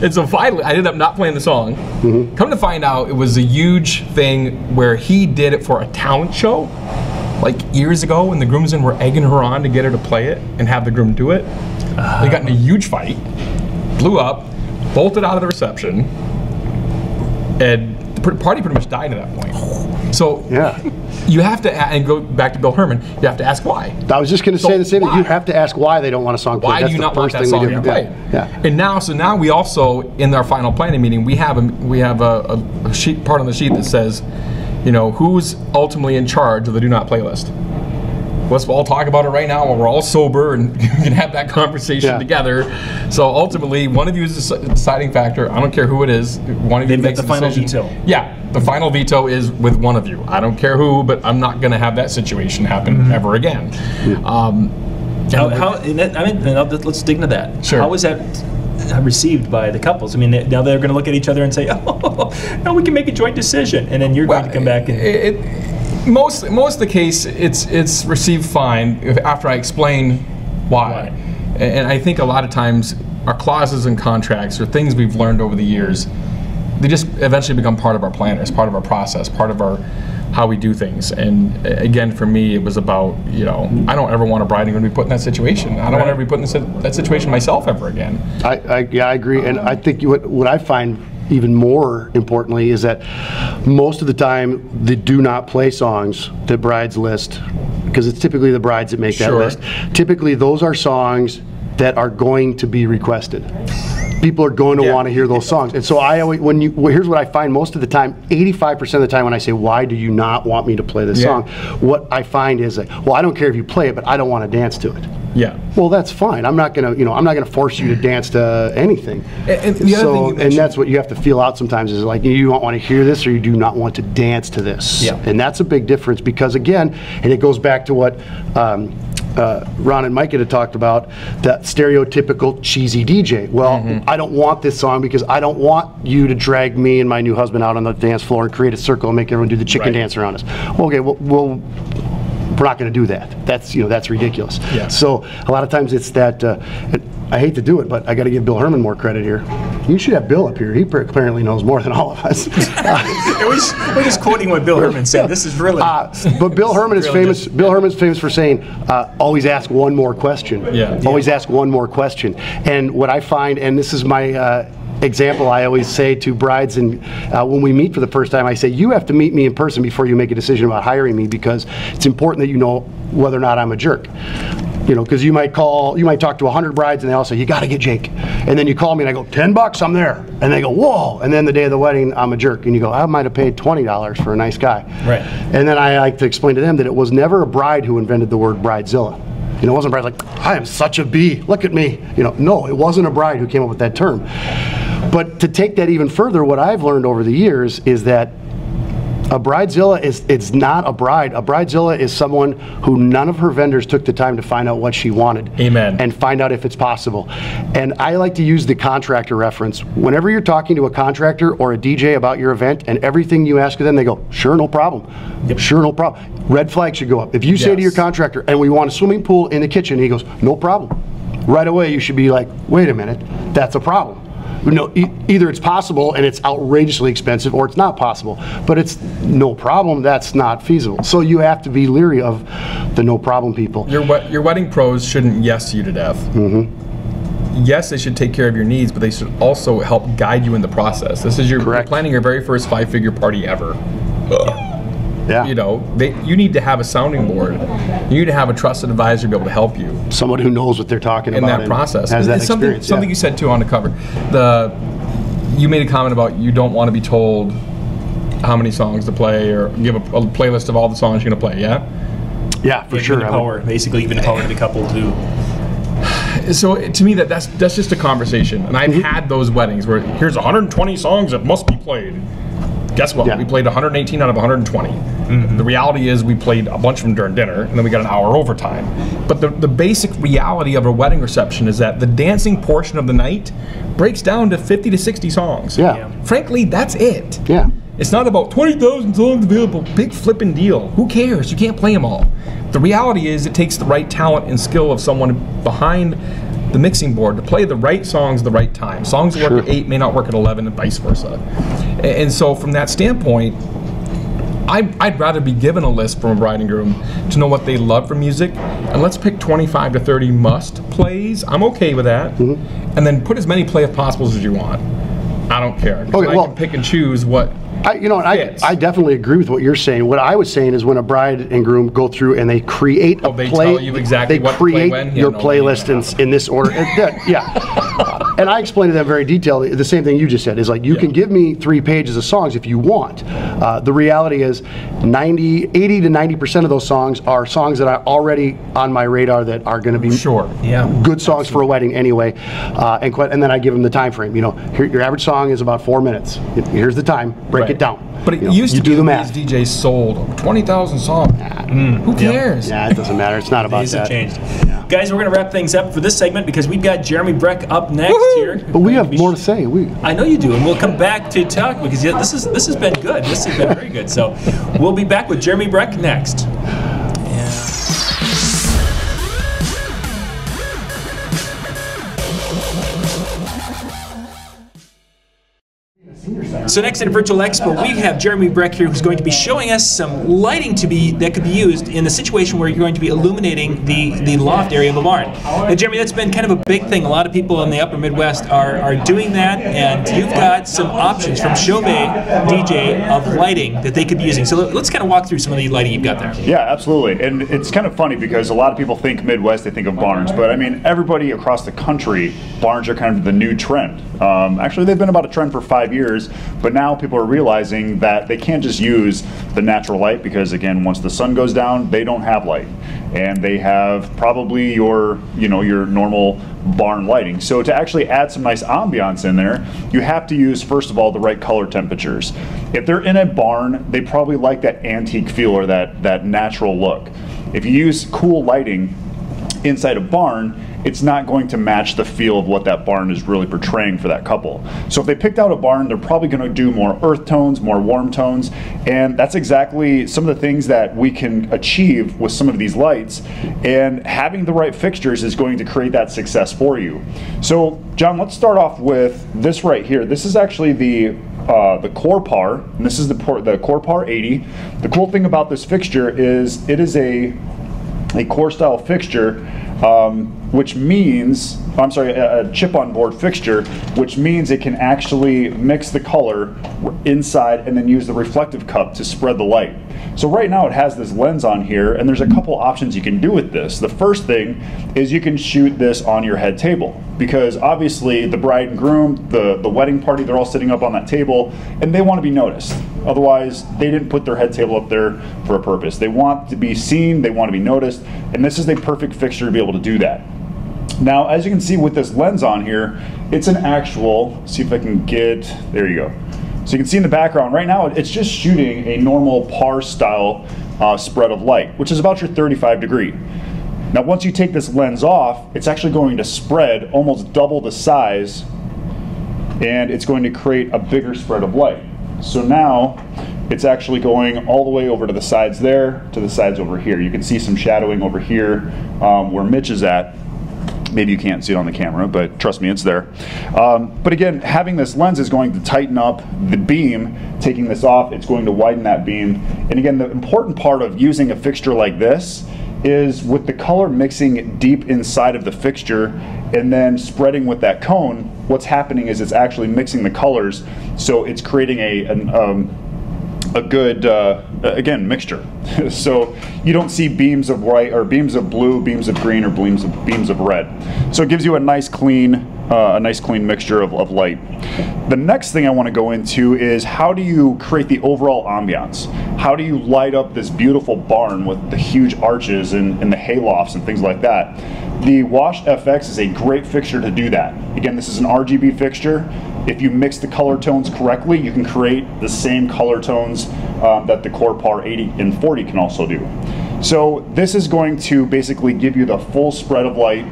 And so finally, I ended up not playing the song. Come to find out, it was a huge thing where he did it for a talent show, like years ago, when the groomsmen were egging her on to get her to play it and have the groom do it. They got in a huge fight, blew up, bolted out of the reception, and the party pretty much died at that point. So you have to, and go back to Bill Herman, you have to ask why. I was just going to say the same thing. You have to ask why they don't want a song played. Why That's do you the not want first that thing we song do. played? And now we also, in our final planning meeting, we have a sheet, part on the sheet that says, you know, who's ultimately in charge of the do not playlist. Let's all talk about it right now while we're all sober and we can have that conversation together. So ultimately, one of you is the deciding factor. I don't care who it is. One of you makes the final veto. Yeah, the final veto is with one of you. I don't care who, but I'm not going to have that situation happen ever again. Let's dig into that. Sure. How was that received by the couples? I mean, now they're going to look at each other and say, "Oh, no, we can make a joint decision," and then you're going to come back and. Most of the case, it's received fine after I explain why. And I think a lot of times our clauses and contracts or things we've learned over the years, they just eventually become part of our planners, part of our process, part of our how we do things. And again, for me, it was about, you know, I don't ever want a bride and groom to be put in that situation. I don't want to ever be put in that situation myself ever again. I agree, and I think what I find even more importantly is that most of the time the do not play songs that brides list, because it's typically the brides that make that list, typically those are songs that are going to be requested. People are going to want to hear those songs. And so I always, here's what I find most of the time, 85% of the time when I say, why do you not want me to play this song? What I find is like, well, I don't care if you play it, but I don't want to dance to it. Yeah. Well, that's fine. I'm not gonna, I'm not gonna force you to dance to anything. And the other thing you mentioned, and that's what you have to feel out sometimes is like, you don't want to hear this or you do not want to dance to this. Yeah. And that's a big difference because again, and it goes back to what Ron and Mike had talked about, that stereotypical cheesy DJ. Well, I don't want this song because I don't want you to drag me and my new husband out on the dance floor and create a circle and make everyone do the chicken dance around us. Well, okay, well we're not going to do that. That's that's ridiculous. Yeah. So a lot of times it's that. I hate to do it, but I got to give Bill Herman more credit here. You should have Bill up here. He apparently knows more than all of us. We're just quoting what Bill Herman said. This is really. But Bill Herman is famous. Bill Herman's famous for saying, "Always ask one more question." Always ask one more question. And what I find, and this is my. Example I always say to brides, and when we meet for the first time, I say, you have to meet me in person before you make a decision about hiring me, because it's important that you know whether or not I'm a jerk. Because you might talk to 100 brides and they all say, you got to get Jake. And then you call me and I go, $10, I'm there. And they go, whoa. And then the day of the wedding, I'm a jerk. And you go, I might have paid $20 for a nice guy. Right. And then I like to explain to them that it was never a bride who invented the word bridezilla. You know, it wasn't a bride like, I am such a bee, look at me. You know, no, it wasn't a bride who came up with that term. But to take that even further, what I've learned over the years is that a bridezilla it's not a bride. A bridezilla is someone who none of her vendors took the time to find out what she wanted. Amen. And find out if it's possible. And I like to use the contractor reference. Whenever you're talking to a contractor or a DJ about your event and everything you ask of them, they go, sure, no problem. Yep. Sure, no problem. Red flag should go up. If you say to your contractor, and we want a swimming pool in the kitchen, he goes, no problem. Right away, you should be like, wait a minute, that's a problem. No, either it's possible and it's outrageously expensive, or it's not possible. But it's no problem, that's not feasible. So you have to be leery of the no problem people. Your wedding pros shouldn't yes you to death. Mm-hmm. Yes, they should take care of your needs, but they should also help guide you in the process. This is you're planning your very first 5-figure party ever. Yeah. You know, you need to have a sounding board. You need to have a trusted advisor to be able to help you. Someone who knows what they're talking in about that process. Has that it's experience. Something you said too on the cover. You made a comment about you don't want to be told how many songs to play or give a playlist of all the songs you're going to play. Yeah. Yeah, for sure. Basically, even the power to the couple to. So to me, that's just a conversation, and I've had those weddings where here's 120 songs that must be played. Guess what? Yeah. We played 118 out of 120. Mm-hmm. The reality is we played a bunch of them during dinner, and then we got an hour overtime. But the basic reality of a wedding reception is that the dancing portion of the night breaks down to 50 to 60 songs. Yeah. Frankly, that's it. Yeah. It's not about 20,000 songs available. Big flipping deal. Who cares? You can't play them all. The reality is it takes the right talent and skill of someone behind the mixing board to play the right songs at the right time. Songs that work at 8 may not work at 11 and vice versa. And so from that standpoint, I'd rather be given a list from a bride and groom to know what they love from music, and let's pick 25 to 30 must plays. I'm okay with that. Mm-hmm. And then put as many play if possibles as you want. I don't care. Okay, I can pick and choose what I definitely agree with what you're saying. What I was saying is when a bride and groom go through and they create a they play, tell you exactly they what create to play when? your playlist in this order. And I explained to them very detailed. The same thing you just said is like you can give me 3 pages of songs if you want. The reality is 80 to 90% of those songs are songs that are already on my radar that are going to be good songs for a wedding anyway. And then I give them the time frame. You know, your average song is about 4 minutes. Here's the time. Break it down. But it used to be these DJs sold 20,000 songs. Who cares? Yeah, it doesn't matter. It's not about that. Days have changed. Yeah. Guys, we're going to wrap things up for this segment because we've got Jeremy Breck up next here. But we have more to say. I know you do, and we'll come back to talk because this has been good. This has been very good. So we'll be back with Jeremy Breck next. So next at Virtual Expo, we have Jeremy Breck here, who's going to be showing us some lighting that could be used in the situation where you're going to be illuminating the loft area of the barn. Now, Jeremy, that's been kind of a big thing. A lot of people in the Upper Midwest are doing that, and you've got some options from Chauvet DJ of lighting that they could be using. So let's kind of walk through some of the lighting you've got there. Yeah, absolutely. And it's kind of funny because a lot of people think Midwest, they think of barns, but I mean, everybody across the country, barns are kind of the new trend. Actually, they've been about a trend for 5 years. But now people are realizing that they can't just use the natural light because, again, once the sun goes down, they don't have light. And they have probably your normal barn lighting. So to actually add some nice ambiance in there, you have to use, first of all, the right color temperatures. If they're in a barn, they probably like that antique feel or that natural look. If you use cool lighting inside a barn, it's not going to match the feel of what that barn is really portraying for that couple. So if they picked out a barn, they're probably going to do more earth tones, more warm tones, and that's exactly some of the things that we can achieve with some of these lights, and having the right fixtures is going to create that success for you. So John, let's start off with this right here. This is actually the Corpar, and this is the Corpar 80. The cool thing about this fixture is it is a core style fixture, which means, a chip-on board fixture, which means it can actually mix the color inside and then use the reflective cup to spread the light. So right now it has this lens on here, and there's a couple options you can do with this. The first thing is you can shoot this on your head table, because obviously the bride and groom, the wedding party, they're all sitting up on that table, and they want to be noticed. Otherwise, they didn't put their head table up there for a purpose. They want to be seen, they want to be noticed, and this is a perfect fixture to be able to do that. Now, as you can see with this lens on here, it's an actual, see if I can get, there you go. So you can see in the background, right now it's just shooting a normal par style spread of light, which is about your 35 degree. Now once you take this lens off, it's actually going to spread almost double the size, and it's going to create a bigger spread of light. So now it's actually going all the way over to the sides there, to the sides over here. You can see some shadowing over here where Mitch is at. Maybe you can't see it on the camera, but trust me, it's there. But again, having this lens is going to tighten up the beam. Taking this off, it's going to widen that beam. And again, the important part of using a fixture like this is with the color mixing deep inside of the fixture and then spreading with that cone, what's happening is it's actually mixing the colors, so it's creating a good, again, mixture. So you don't see beams of white or beams of blue, beams of green, or beams of red. So it gives you a nice clean mixture of light. The next thing I want to go into is how do you create the overall ambiance? How do you light up this beautiful barn with the huge arches and the haylofts and things like that? The Wash FX is a great fixture to do that. Again, this is an RGB fixture. If you mix the color tones correctly, you can create the same color tones that the Core Par 80 and 40 can also do. So this is going to basically give you the full spread of light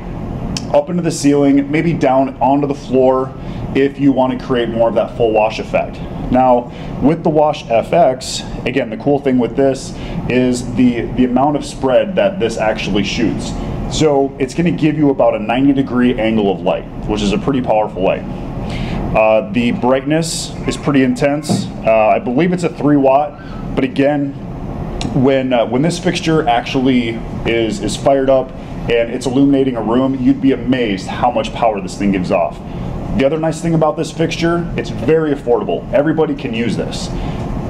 up into the ceiling, maybe down onto the floor if you want to create more of that full wash effect. Now, with the Wash FX, again, the cool thing with this is the amount of spread that this actually shoots. So it's going to give you about a 90-degree angle of light, which is a pretty powerful light. The brightness is pretty intense. I believe it's a 3 watt, but again, when this fixture actually is fired up and it's illuminating a room, you'd be amazed how much power this thing gives off. The other nice thing about this fixture, it's very affordable. Everybody can use this.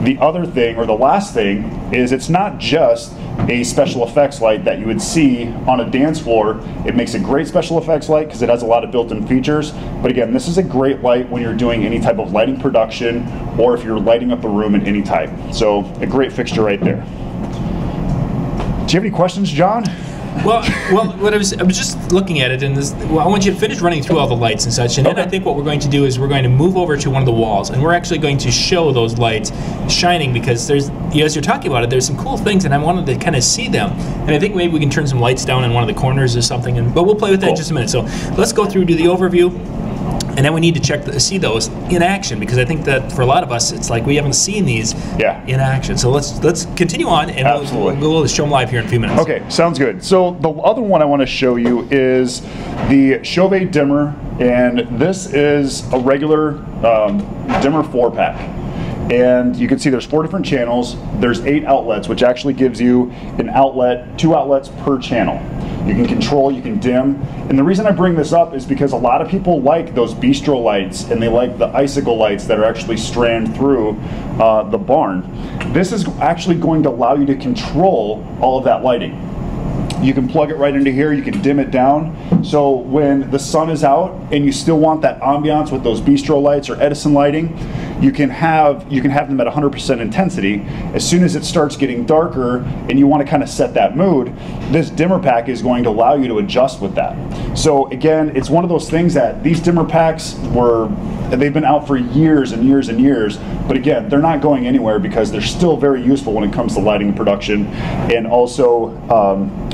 The other thing, or the last thing, is it's not just a special effects light that you would see on a dance floor. It makes a great special effects light because it has a lot of built-in features. But again, this is a great light when you're doing any type of lighting production or if you're lighting up a room in any type. So a great fixture right there. Do you have any questions, John? Well, what I was just looking at it, and this, I want you to finish running through all the lights and such, and then I think what we're going to do is we're going to move over to one of the walls, and we're actually going to show those lights shining, because there's, as you're talking about it, there's some cool things, and I wanted to kind of see them, and I think maybe we can turn some lights down in one of the corners or something, but we'll play with that in just a minute. So let's go through, do the overview. And then we need to see those in action, because I think that for a lot of us, it's like we haven't seen these in action. So let's continue on, and we'll show them live here in a few minutes. Okay, sounds good. So the other one I want to show you is the Chauvet dimmer, and this is a regular dimmer 4-pack. And you can see there's 4 different channels. There's 8 outlets, which actually gives you an outlet, 2 outlets per channel. You can control, you can dim. And the reason I bring this up is because a lot of people like those bistro lights, and they like the icicle lights that are actually strand through the barn. This is actually going to allow you to control all of that lighting. You can plug it right into here, you can dim it down. So when the sun is out and you still want that ambiance with those bistro lights or Edison lighting, you can have them at 100% intensity. As soon as it starts getting darker and you want to kind of set that mood, this dimmer pack is going to allow you to adjust with that. So again, it's one of those things that these dimmer packs they've been out for years and years and years, but again, they're not going anywhere because they're still very useful when it comes to lighting production. And also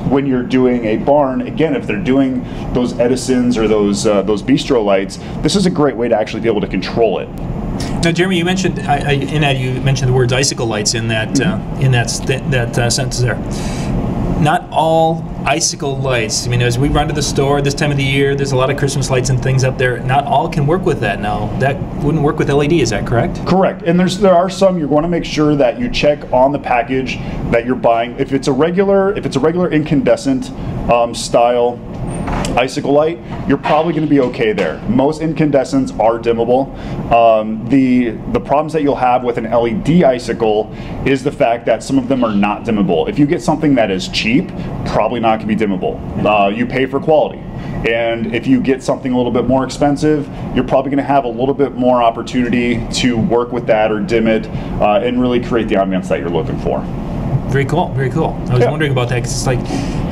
when you're doing a barn, again, if they're doing those Edisons or those bistro lights, this is a great way to actually be able to control it. Now, Jeremy, you mentioned you mentioned the words icicle lights in that sentence there. Not all icicle lights. I mean, as we run to the store this time of the year, there's a lot of Christmas lights and things up there. Not all can work with that now. That wouldn't work with LED, is that correct? Correct. And there are some you're going to make sure that you check on the package that you're buying. If it's a regular incandescent style icicle light, you're probably going to be okay there. Most incandescents are dimmable. The problems that you'll have with an LED icicle is the fact that some of them are not dimmable. If you get something that is cheap, probably not going to be dimmable. You pay for quality. And if you get something a little bit more expensive, you're probably going to have a little bit more opportunity to work with that or dim it and really create the ambiance that you're looking for. Very cool, very cool. I was wondering about that because it's like,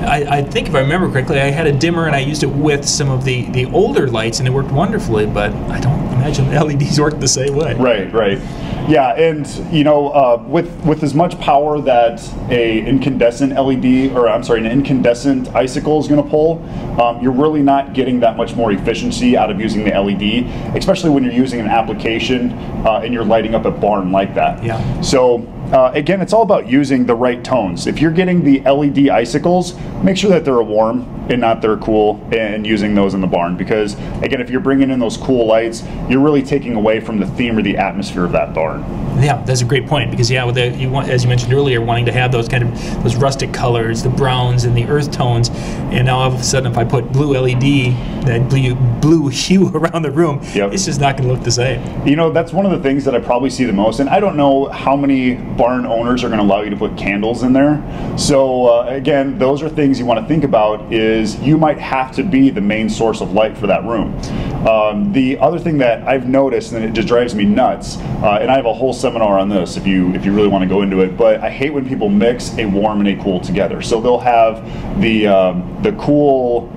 I think if I remember correctly, I had a dimmer and I used it with some of the older lights and it worked wonderfully, but I don't imagine the LEDs work the same way. Right. Yeah, and you know, with as much power that an incandescent icicle is going to pull, you're really not getting that much more efficiency out of using the LED, especially when you're using an application and you're lighting up a barn like that. Yeah. So again, it's all about using the right tones. If you're getting the LED icicles, make sure that they're warm and not they're cool, and using those in the barn, because again, if you're bringing in those cool lights, you're really taking away from the theme or the atmosphere of that barn. Yeah, that's a great point, because with as you mentioned earlier, wanting to have those kind of those rustic colors, the browns and the earth tones, and now all of a sudden if I put blue LED, that blue hue around the room, it's just not going to look the same. You know, that's one of the things that I probably see the most, and I don't know how many barn owners are going to allow you to put candles in there. So again, those are things you want to think about, is you might have to be the main source of light for that room. The other thing that I've noticed, and it just drives me nuts, and I have a whole semanar on this if you really want to go into it, but I hate when people mix a warm and a cool together. So they'll have the cool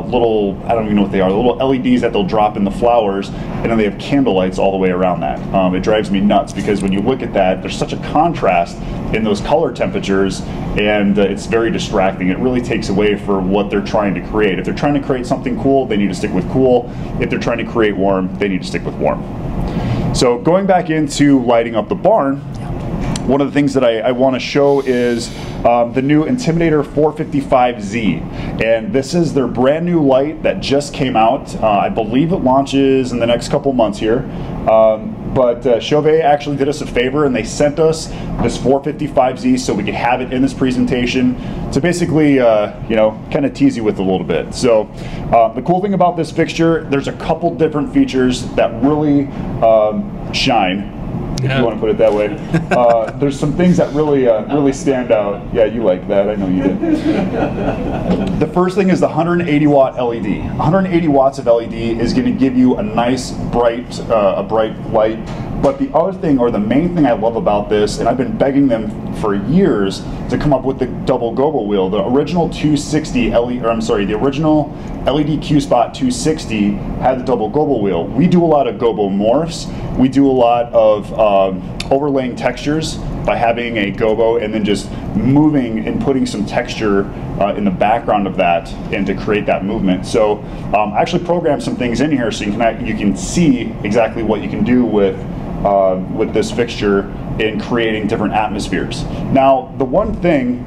little, I don't even know what they are, the little LEDs that they'll drop in the flowers, and then they have candle lights all the way around that. It drives me nuts, because when you look at that, there's such a contrast in those color temperatures, and it's very distracting. It really takes away for what they're trying to create. If they're trying to create something cool, they need to stick with cool. If they're trying to create warm, they need to stick with warm. So going back into lighting up the barn, one of the things that I want to show is the new Intimidator 455Z, and this is their brand new light that just came out. I believe it launches in the next couple months here, but Chauvet actually did us a favor and they sent us this 455Z so we could have it in this presentation to basically you know, kind of tease you with a little bit. So the cool thing about this fixture, there's a couple different features that really shine, if you want to put it that way. There's some things that really stand out. Yeah, you like that. I know you did. The first thing is the 180 watt LED. 180 watts of LED is going to give you a nice bright light. But the other thing, or the main thing I love about this, and I've been begging them for years to come up with the double gobo wheel. The original 260 LED, or I'm sorry, the original LED Q-Spot 260 had the double gobo wheel. We do a lot of gobo morphs. We do a lot of overlaying textures by having a gobo and then just moving and putting some texture in the background of that, and to create that movement. So I actually programmed some things in here so you can see exactly what you can do with this fixture in creating different atmospheres. Now, the one thing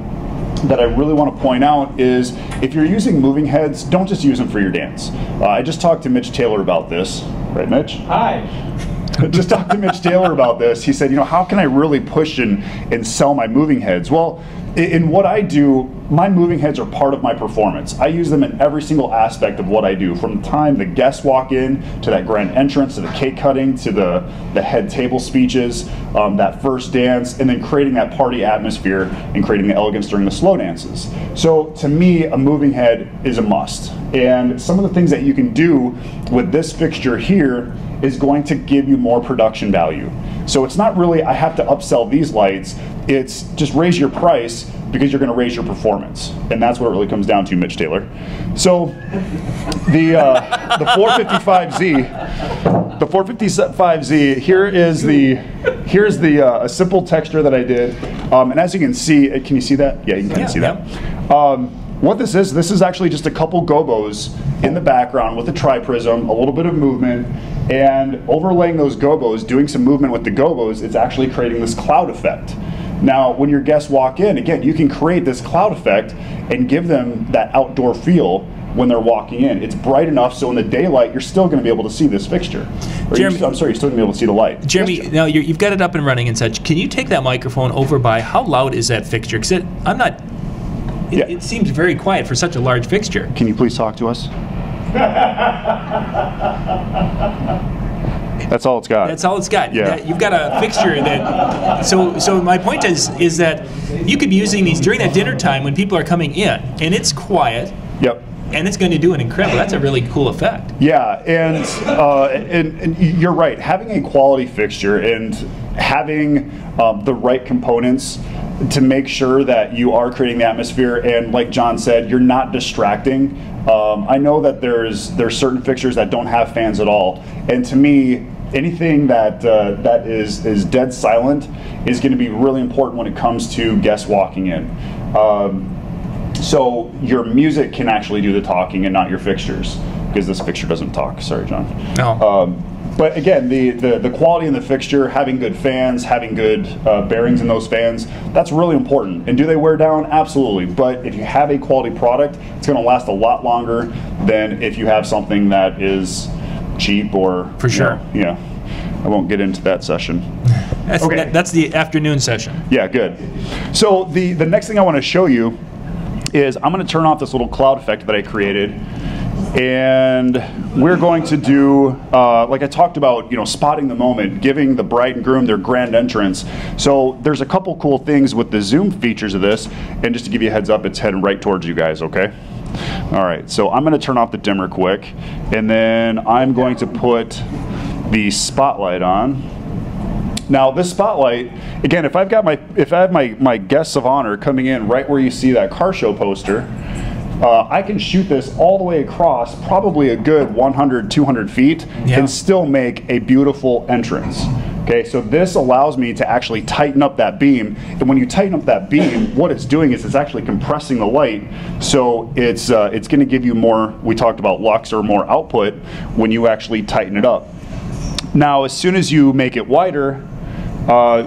that I really want to point out is, if you're using moving heads, don't just use them for your dance. I just talked to Mitch Taylor about this. Right, Mitch? Hi. Just talked to Mitch Taylor about this. He said, you know, how can I really push and sell my moving heads? Well, in what I do, my moving heads are part of my performance. I use them in every single aspect of what I do, from the time the guests walk in, to that grand entrance, to the cake cutting, to the head table speeches, that first dance, and then creating that party atmosphere and creating the elegance during the slow dances. So to me, a moving head is a must. And some of the things that you can do with this fixture here is going to give you more production value. So it's not really, I have to upsell these lights, it's just raise your price because you're going to raise your performance. And that's what it really comes down to, Mitch Taylor. So the 455Z, here's a simple texture that I did. And as you can see, can you see that? Yeah, you can kind of see that. What this is actually just a couple gobos in the background with a tri-prism, a little bit of movement, and overlaying those gobos, doing some movement with the gobos, it's actually creating this cloud effect. Now, when your guests walk in, again, you can create this cloud effect and give them that outdoor feel when they're walking in. It's bright enough so in the daylight, you're still going to be able to see this fixture. Jeremy, I'm sorry, you're still going to be able to see the light. Jeremy, yes, now you've got it up and running and such. Can you take that microphone over by, how loud is that fixture? Because it seems very quiet for such a large fixture. Can you please talk to us? That's all it's got. That's all it's got. Yeah. You've got a fixture that. So my point is that you could be using these during that dinner time when people are coming in, and it's quiet. Yep. And it's going to do an incredible. That's a really cool effect. Yeah, and you're right. Having a quality fixture and having the right components to make sure that you are creating the atmosphere, and like John said, you're not distracting. I know that there's certain fixtures that don't have fans at all, and to me, anything that that is dead silent is going to be really important when it comes to guests walking in. So your music can actually do the talking and not your fixtures, because this fixture doesn't talk. Sorry, John. No. But again, the quality in the fixture, having good fans, having good bearings in those fans, that's really important. And do they wear down? Absolutely. But if you have a quality product, it's going to last a lot longer than if you have something that is cheap or... For sure. Yeah. I won't get into that session. That's the afternoon session. Yeah, good. So the next thing I want to show you is I'm going to turn off this little cloud effect that I created, and we're going to do, like I talked about, spotting the moment, giving the bride and groom their grand entrance. So there's a couple cool things with the zoom features of this, and just to give you a heads up, it's heading right towards you guys, okay? All right, so I'm going to turn off the dimmer quick, and then I'm going to put the spotlight on. Now this spotlight, again, if I have my guests of honor coming in right where you see that car show poster, I can shoot this all the way across, probably a good 100, 200 feet, and still make a beautiful entrance. Okay, so this allows me to actually tighten up that beam, and when you tighten up that beam, what it's doing is it's actually compressing the light, so it's going to give you more, we talked about lux, or more output when you actually tighten it up. Now, as soon as you make it wider,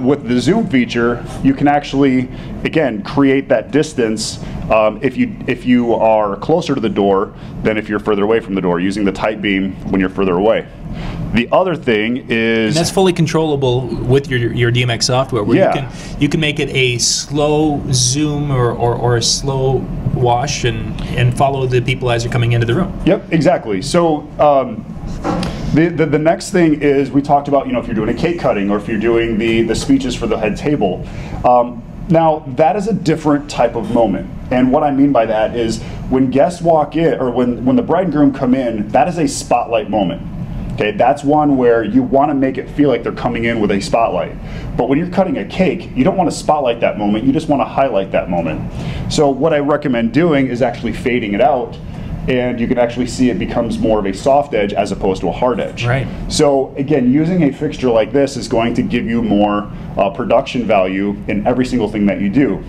with the zoom feature, you can actually, again, create that distance if you are closer to the door than if you're further away from the door, using the tight beam when you're further away. The other thing is... And that's fully controllable with your DMX software, where you can make it a slow zoom or a slow wash and follow the people as you're coming into the room. Yep, exactly. So the next thing is, we talked about, if you're doing a cake cutting, or if you're doing the speeches for the head table. Now, that is a different type of moment. And what I mean by that is, when guests walk in, or when the bride and groom come in, that is a spotlight moment. Okay, that's one where you want to make it feel like they're coming in with a spotlight. But when you're cutting a cake, you don't want to spotlight that moment, you just want to highlight that moment. So what I recommend doing is actually fading it out, and you can actually see it becomes more of a soft edge as opposed to a hard edge. Right. So again, using a fixture like this is going to give you more production value in every single thing that you do.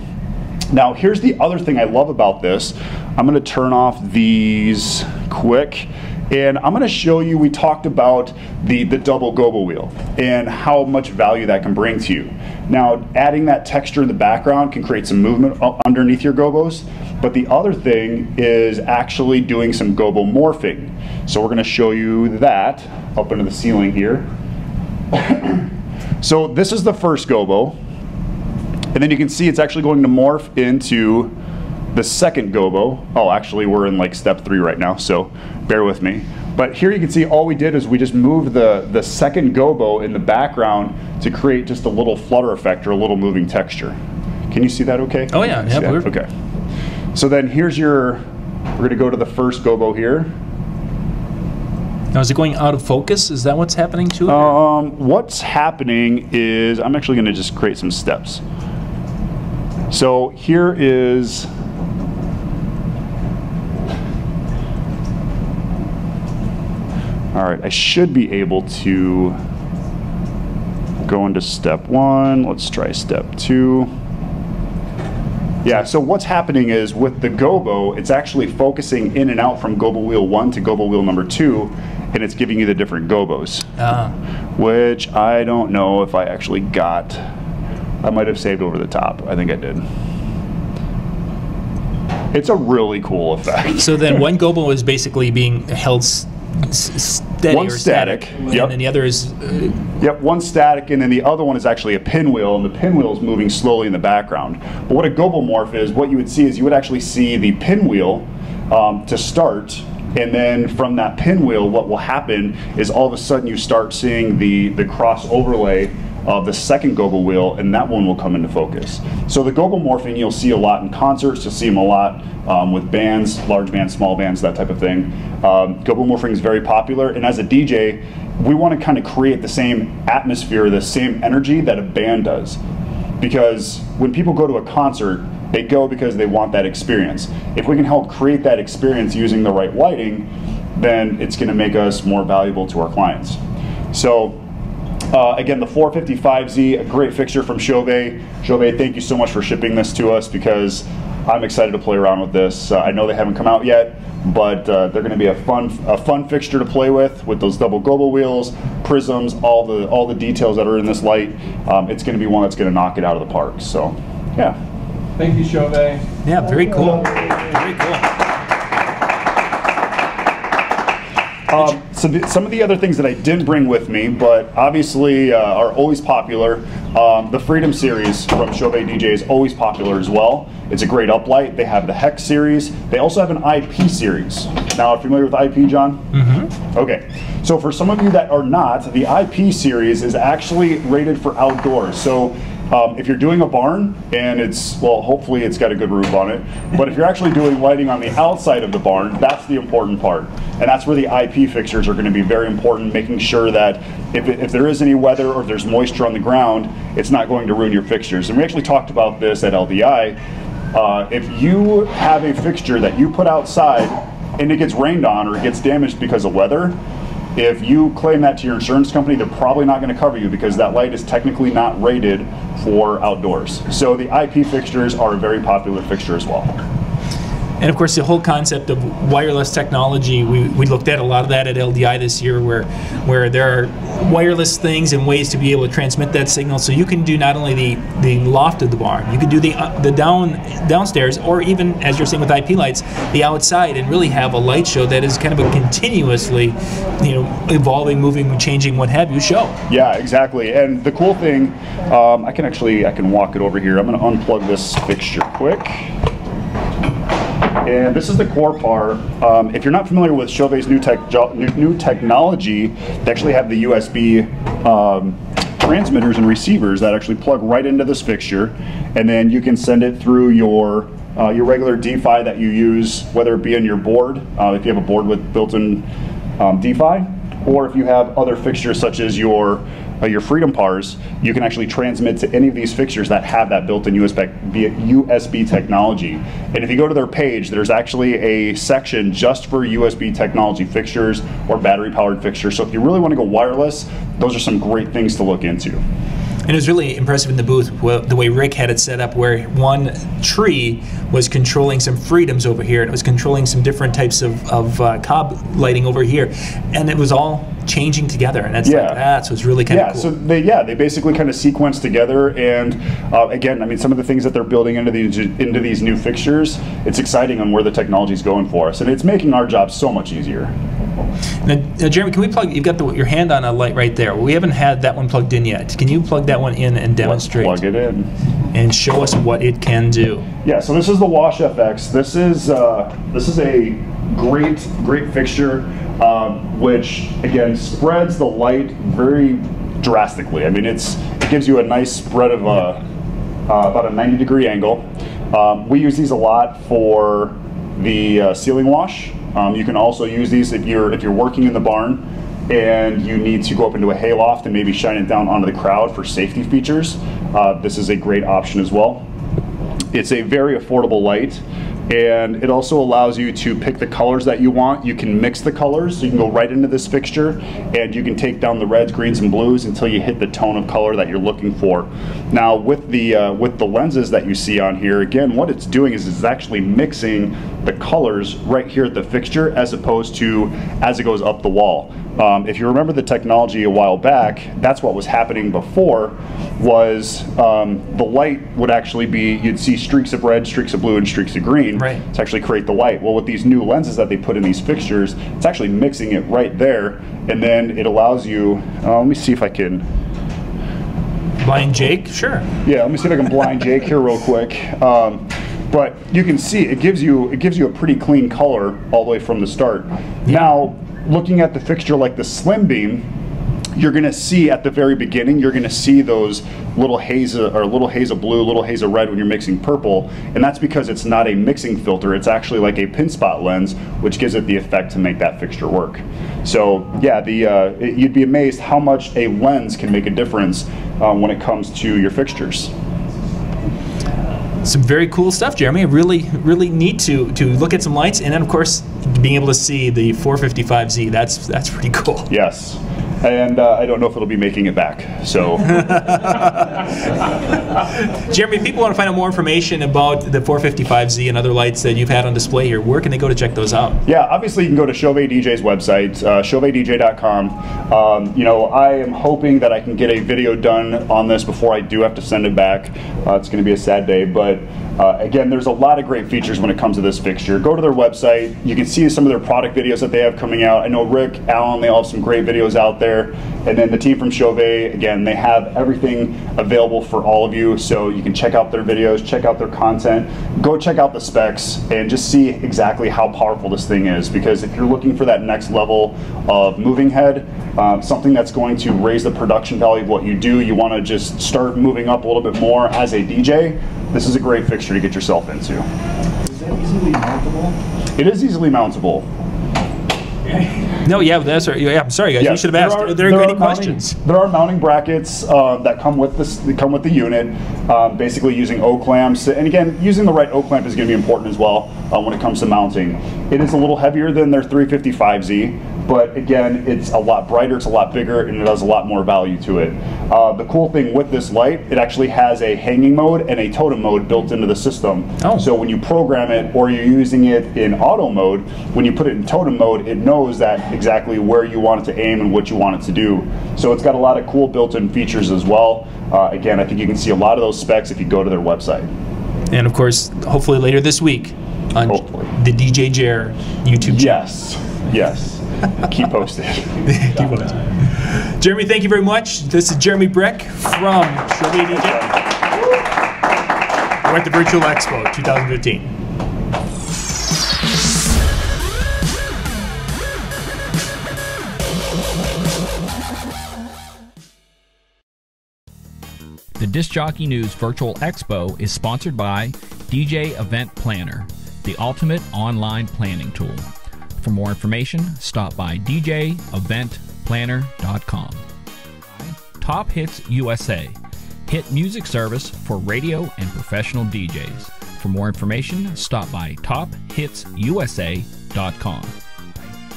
Now, here's the other thing I love about this. I'm going to turn off these quick, and I'm going to show you, we talked about the double gobo wheel and how much value that can bring to you. Now, adding that texture in the background can create some movement underneath your gobos, but the other thing is actually doing some gobo morphing. So we're going to show you that up into the ceiling here. So this is the first gobo, and then you can see it's actually going to morph into the second gobo. Oh, actually we're in like step 3 right now, so bear with me. But here you can see all we did is we just moved the second gobo in the background to create just a little flutter effect, or a little moving texture. Can you see that okay? Oh yeah, yeah. Okay. So then here's we're gonna go to the first gobo here. Now, is it going out of focus? Is that what's happening to it? What's happening is, I'm actually gonna just create some steps. So here is, all right, I should be able to go into step 1. Let's try step 2. Yeah, so what's happening is, with the gobo, it's actually focusing in and out from gobo wheel 1 to gobo wheel number 2, and it's giving you the different gobos. Which I don't know if I actually got. I might have saved over the top. I think I did. It's a really cool effect. So then one gobo is basically being held steady. One's static. Yep. And then the other is... Yep, one's static, and then the other one is actually a pinwheel, and the pinwheel is moving slowly in the background. But what a gobomorph is, what you would see is, you would actually see the pinwheel to start, and then from that pinwheel, what will happen is all of a sudden you start seeing the cross overlay of the second gogo wheel, and that one will come into focus. So the gogo morphing you'll see a lot in concerts, you'll see them a lot with bands, large bands, small bands, that type of thing. Gogo morphing is very popular, and as a DJ, we want to kind of create the same atmosphere, the same energy that a band does. Because when people go to a concert, they go because they want that experience. If we can help create that experience using the right lighting, then it's going to make us more valuable to our clients. So again, the 455Z, a great fixture from Chauvet. Chauvet, thank you so much for shipping this to us, because I'm excited to play around with this. I know they haven't come out yet, but they're going to be a fun fixture to play with those double gobo wheels, prisms, all the details that are in this light. It's going to be one that's going to knock it out of the park. So, yeah. Thank you, Chauvet. Yeah, very cool. Very cool. So some of the other things that I didn't bring with me, but obviously are always popular, the Freedom series from Chauvet DJ is always popular as well. It's a great uplight. They have the Hex series. They also have an IP series. Now, are you familiar with IP, John? Mm-hmm. Okay. So for some of you that are not, the IP series is actually rated for outdoors. So if you're doing a barn and it's, well, hopefully it's got a good roof on it, but if you're actually doing lighting on the outside of the barn, that's the important part. And that's where the IP fixtures are going to be very important, making sure that if there is any weather or if there's moisture on the ground, it's not going to ruin your fixtures. And we actually talked about this at LDI. If you have a fixture that you put outside and it gets rained on or it gets damaged because of weather, if you claim that to your insurance company, they're probably not going to cover you because that light is technically not rated for outdoors. So the IP fixtures are a very popular fixture as well. And of course, the whole concept of wireless technology, we looked at a lot of that at LDI this year, where there are wireless things and ways to be able to transmit that signal. So you can do not only the loft of the barn, you can do the downstairs, or even, as you're saying with IP lights, the outside, and really have a light show that is kind of a continuously, evolving, moving, changing, what have you show. Yeah, exactly. And the cool thing, I can walk it over here. I'm going to unplug this fixture quick. And this is the core part. If you're not familiar with Chauvet's new technology, they actually have the USB transmitters and receivers that actually plug right into this fixture, and then you can send it through your regular DeFi that you use, whether it be in your board, if you have a board with built-in DeFi, or if you have other fixtures such as your Freedom Pars, you can actually transmit to any of these fixtures that have that built-in USB technology. And if you go to their page, there's actually a section just for USB technology fixtures or battery-powered fixtures. So if you really want to go wireless, those are some great things to look into. And it was really impressive in the booth, the way Rick had it set up, where one tree was controlling some freedoms over here, and it was controlling some different types of cob lighting over here, and it was all changing together, and it's like that, so it's really kind of cool. So they basically kind of sequence together, and again, I mean, some of the things that they're building into these new fixtures, it's exciting on where the technology is going for us, and it's making our job so much easier. Now, Jeremy, can we plug? You've got your hand on a light right there. We haven't had that one plugged in yet. Can you plug that one in and demonstrate? Let's plug it in and show us what it can do. Yeah. So this is the Wash FX. This is a great fixture, which again spreads the light very drastically. I mean, it gives you a nice spread of about a 90-degree angle. We use these a lot for the ceiling wash. You can also use these if you're working in the barn and you need to go up into a hayloft and maybe shine it down onto the crowd for safety features. This is a great option as well. It's a very affordable light, and it also allows you to pick the colors that you want. You can mix the colors, so you can go right into this fixture and you can take down the reds, greens, and blues until you hit the tone of color that you're looking for. Now with the lenses that you see on here, again, what it's doing is it's actually mixing the colors right here at the fixture as opposed to as it goes up the wall. If you remember the technology a while back, that's what was happening before, was the light would actually be, you'd see streaks of red, streaks of blue, and streaks of green to actually create the light. Well, with these new lenses that they put in these fixtures, it's actually mixing it right there, and then it allows you, let me see if I can... Blind Jake? Sure. Yeah, let me see if I can blind Jake here real quick. But you can see it gives you a pretty clean color all the way from the start. Now, looking at the fixture like the Slim Beam, you're going to see at the very beginning, you're going to see those little haze of blue, little haze of red when you're mixing purple, and that's because it's not a mixing filter. It's actually like a pin spot lens, which gives it the effect to make that fixture work. So yeah, you'd be amazed how much a lens can make a difference when it comes to your fixtures. Some very cool stuff, Jeremy. Really, really neat to look at some lights, and then of course being able to see the 455Z. That's pretty cool. Yes, and I don't know if it'll be making it back. So, Jeremy, if people want to find out more information about the 455Z and other lights that you've had on display here, where can they go to check those out? Yeah, obviously you can go to Chauvet DJ's website, chauvetdj.com. You know, I am hoping that I can get a video done on this before I do have to send it back. It's going to be a sad day, but again, there's a lot of great features when it comes to this fixture. Go to their website. You can see some of their product videos that they have coming out. I know Rick, Alan, they all have some great videos out there. And then the team from Chauvet, again, they have everything available for all of you. So you can check out their videos, check out their content, go check out the specs, and just see exactly how powerful this thing is. Because if you're looking for that next level of moving head, something that's going to raise the production value of what you do, you want to just start moving up a little bit more as a DJ, this is a great fixture to get yourself into. Is that easily mountable? It is easily mountable. No, yeah, that's right. Yeah, I'm sorry, guys. You should have asked. There are any questions. There are mounting brackets that come with this. They come with the unit, basically using O clamps. And again, using the right O clamp is going to be important as well when it comes to mounting. It is a little heavier than their 355Z, but again, it's a lot brighter, it's a lot bigger, and it has a lot more value to it. The cool thing with this light, it actually has a hanging mode and a totem mode built into the system. Oh. So when you program it or you're using it in auto mode, when you put it in totem mode, it knows that exactly where you want it to aim and what you want it to do. So it's got a lot of cool built-in features as well. Again, I think you can see a lot of those specs if you go to their website. And of course, hopefully later this week on the DJ Jer YouTube channel. Yes. Keep posted. Keep posted. Jeremy, thank you very much. This is Jeremy Breck from Chauvet DJ. We're at the Virtual Expo 2015. The Disc Jockey News Virtual Expo is sponsored by DJ Event Planner, the ultimate online planning tool. For more information, stop by djeventplanner.com. Top Hits USA, hit music service for radio and professional DJs. For more information, stop by tophitsusa.com.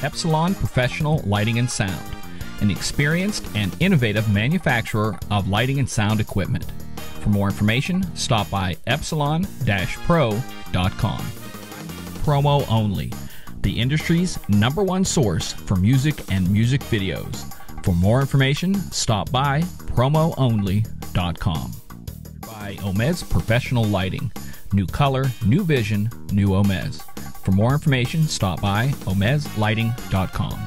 Epsilon Professional Lighting and Sound, an experienced and innovative manufacturer of lighting and sound equipment. For more information, stop by epsilon-pro.com. Promo Only, the industry's #1 source for music and music videos. For more information, stop by promoonly.com. By Omez Professional Lighting, new color, new vision, new Omez. For more information, stop by omezlighting.com.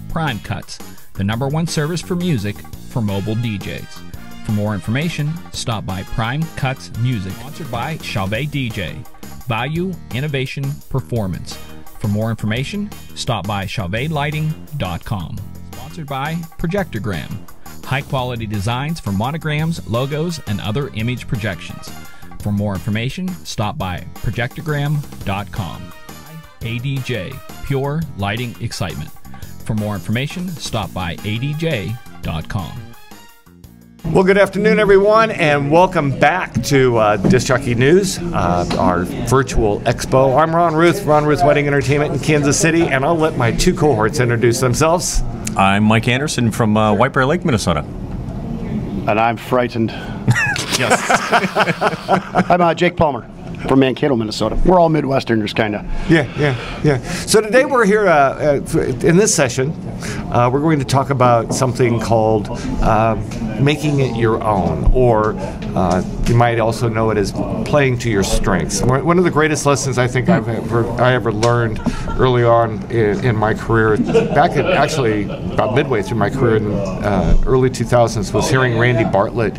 Prime Cuts, the #1 service for music for mobile DJs. For more information, stop by Prime Cuts Music, sponsored by Chauvet DJ. Value, innovation, performance. For more information, stop by chauvetlighting.com. Sponsored by Projectogram, high-quality designs for monograms, logos, and other image projections. For more information, stop by projectogram.com. ADJ, pure lighting excitement. For more information, stop by adj.com. Well, good afternoon, everyone, and welcome back to Disc Jockey News, our virtual expo. I'm Ron Ruth Wedding Entertainment in Kansas City, and I'll let my two cohorts introduce themselves. I'm Mike Anderson from White Bear Lake, Minnesota. And I'm frightened. Yes. I'm Jake Palmer from Mankato, Minnesota. We're all Midwesterners, kind of. Yeah. So today we're here in this session. We're going to talk about something called making it your own, or you might also know it as playing to your strengths. One of the greatest lessons I think I ever learned early on in my career, back at actually about midway through my career in early 2000s, was hearing Randy Bartlett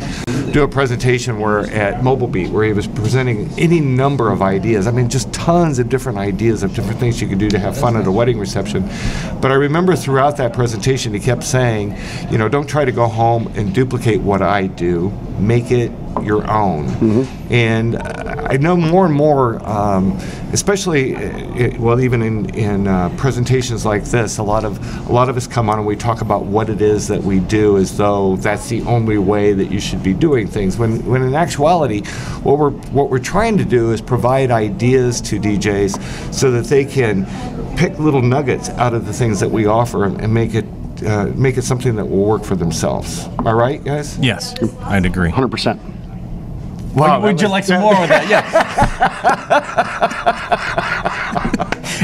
do a presentation at Mobile Beat where he was presenting any number of ideas. I mean, just tons of different ideas of different things you could do to have fun at a wedding reception. But I remember throughout that presentation, he kept saying, you know, don't try to go home and duplicate what I do. Make it your own. And I know more and more, especially, even in presentations like this, a lot of us come on and we talk about what it is that we do as though that's the only way that you should be doing things. When in actuality, what we're trying to do is provide ideas to DJs so that they can pick little nuggets out of the things that we offer and make it something that will work for themselves. Am I right, guys? Yes, I'd agree. 100%. Wow, would you like some more of that? Yeah.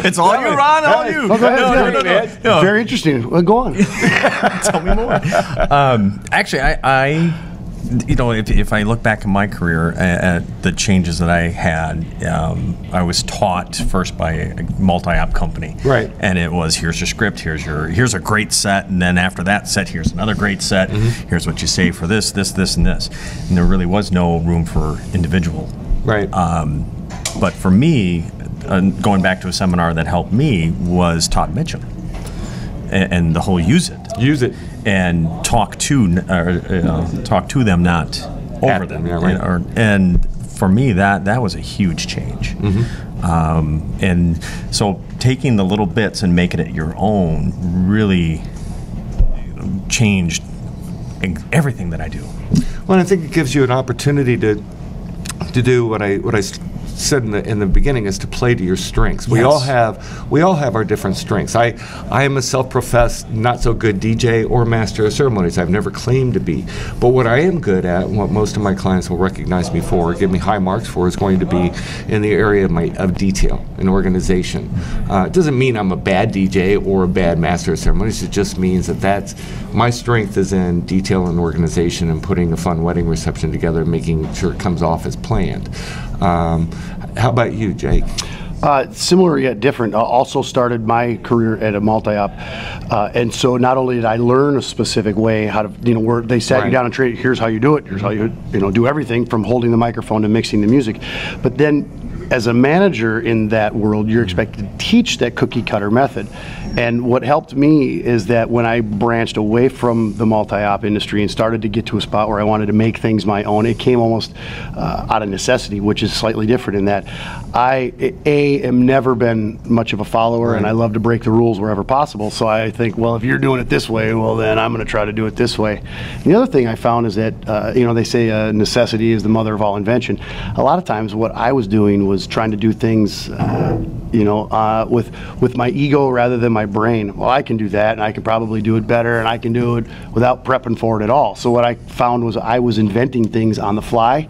It's all you, Ron. All you. No, go ahead. No. Very interesting. Well, go on. Tell me more. Actually, I if I look back in my career at the changes that I had, I was taught first by a multi-op company. Right. And it was, here's your script, here's a great set, and then after that set, here's another great set. Here's what you say for this, and this. And there really was no room for individual. Right. But for me, going back to a seminar that helped me was Todd Mitchum. And the whole use it, and talk to them, not over them. Yeah, right. And for me, that was a huge change. And so taking the little bits and making it your own really changed everything that I do. Well, I think it gives you an opportunity to do what I said in the beginning, is to play to your strengths. We all have our different strengths. I am a self-professed not so good DJ or master of ceremonies. I've never claimed to be, but what I am good at, and what most of my clients will recognize me for, give me high marks for, is going to be in the area of detail and organization. It doesn't mean I'm a bad DJ or a bad master of ceremonies. It just means that my strength is in detail and organization and putting a fun wedding reception together and making sure it comes off as planned. How about you, Jake? Similar yet different. I also started my career at a multi-op, and so not only did I learn a specific way how to, where they sat you down and trained, here's how you do it, here's how you do everything from holding the microphone to mixing the music, but then as a manager in that world, you're expected to teach that cookie cutter method. And what helped me is that when I branched away from the multi-op industry and started to get to a spot where I wanted to make things my own, it came almost out of necessity, which is slightly different in that I am never been much of a follower, and I love to break the rules wherever possible. So I think, well, if you're doing it this way, well, then I'm going to try to do it this way. And the other thing I found is that, they say necessity is the mother of all invention. A lot of times what I was doing was trying to do things with my ego rather than my brain. Well, I can do that, and I can probably do it better, and I can do it without prepping for it at all. So what I found was I was inventing things on the fly,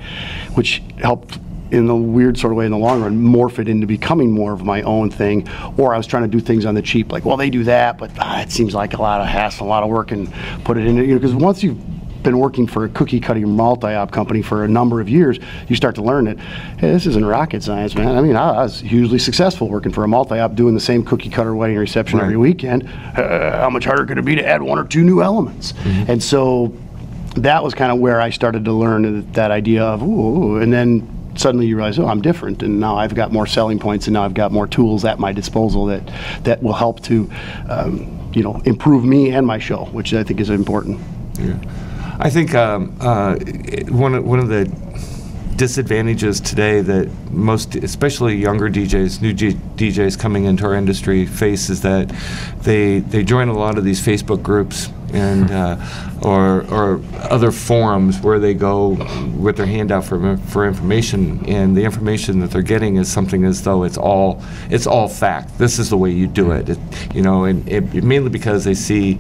which helped in the weird sort of way in the long run morph it into becoming more of my own thing. Or I was trying to do things on the cheap, like, well, they do that, but it seems like a lot of hassle, a lot of work, and put it in it, because once you've been working for a cookie cutting multi-op company for a number of years, you start to learn that, hey, this isn't rocket science, man. I mean, I was hugely successful working for a multi-op doing the same cookie cutter wedding reception every weekend. How much harder could it be to add one or two new elements? And so that was kind of where I started to learn that idea of, ooh, and then suddenly you realize, oh, I'm different, and now I've got more selling points, and now I've got more tools at my disposal that will help to improve me and my show, which I think is important. Yeah. I think one of the disadvantages today that most, especially younger DJs, new DJs coming into our industry face, is that they join a lot of these Facebook groups and or other forums where they go with their hand out for information, and the information that they're getting is something as though it's all fact. This is the way you do it, and mainly because they see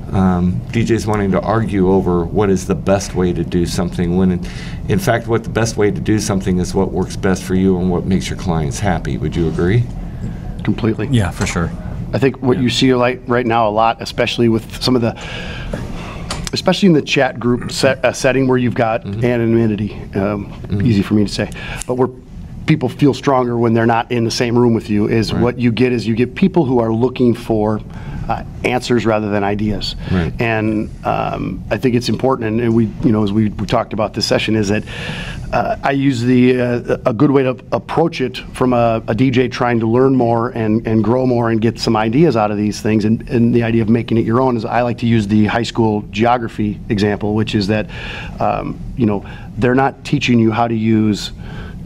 DJs wanting to argue over what is the best way to do something, when in fact what the best way to do something is what works best for you and what makes your clients happy. Would you agree? Completely. Yeah, for sure. I think what you see right now a lot, especially with some of especially in the chat group setting where you've got anonymity, easy for me to say, but where people feel stronger when they're not in the same room with you. Is Right. what you get is you get people who are looking for answers rather than ideas. Right. And I think it's important, and we, you know, as we talked about this session, is that I use a good way to approach it from a DJ trying to learn more and grow more and get some ideas out of these things, and the idea of making it your own is I like to use the high school geography example, which is that you know, they're not teaching you how to use,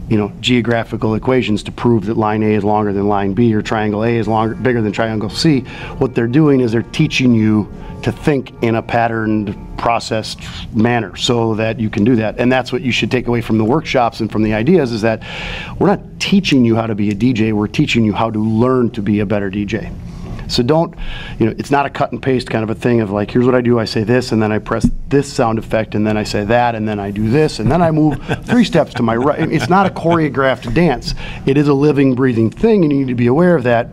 you know, geographical equations to prove that line A is longer than line B or triangle A is bigger than triangle C. What they're doing is they're teaching you to think in a patterned, processed manner so that you can do that. And that's what you should take away from the workshops and from the ideas, is that we're not teaching you how to be a DJ, we're teaching you how to learn to be a better DJ. So don't, you know, it's not a cut and paste kind of a thing of like, here's what I do, I say this, and then I press this sound effect, and then I say that, and then I do this, and then I move 3 steps to my right. It's not a choreographed dance. It is a living, breathing thing, and you need to be aware of that.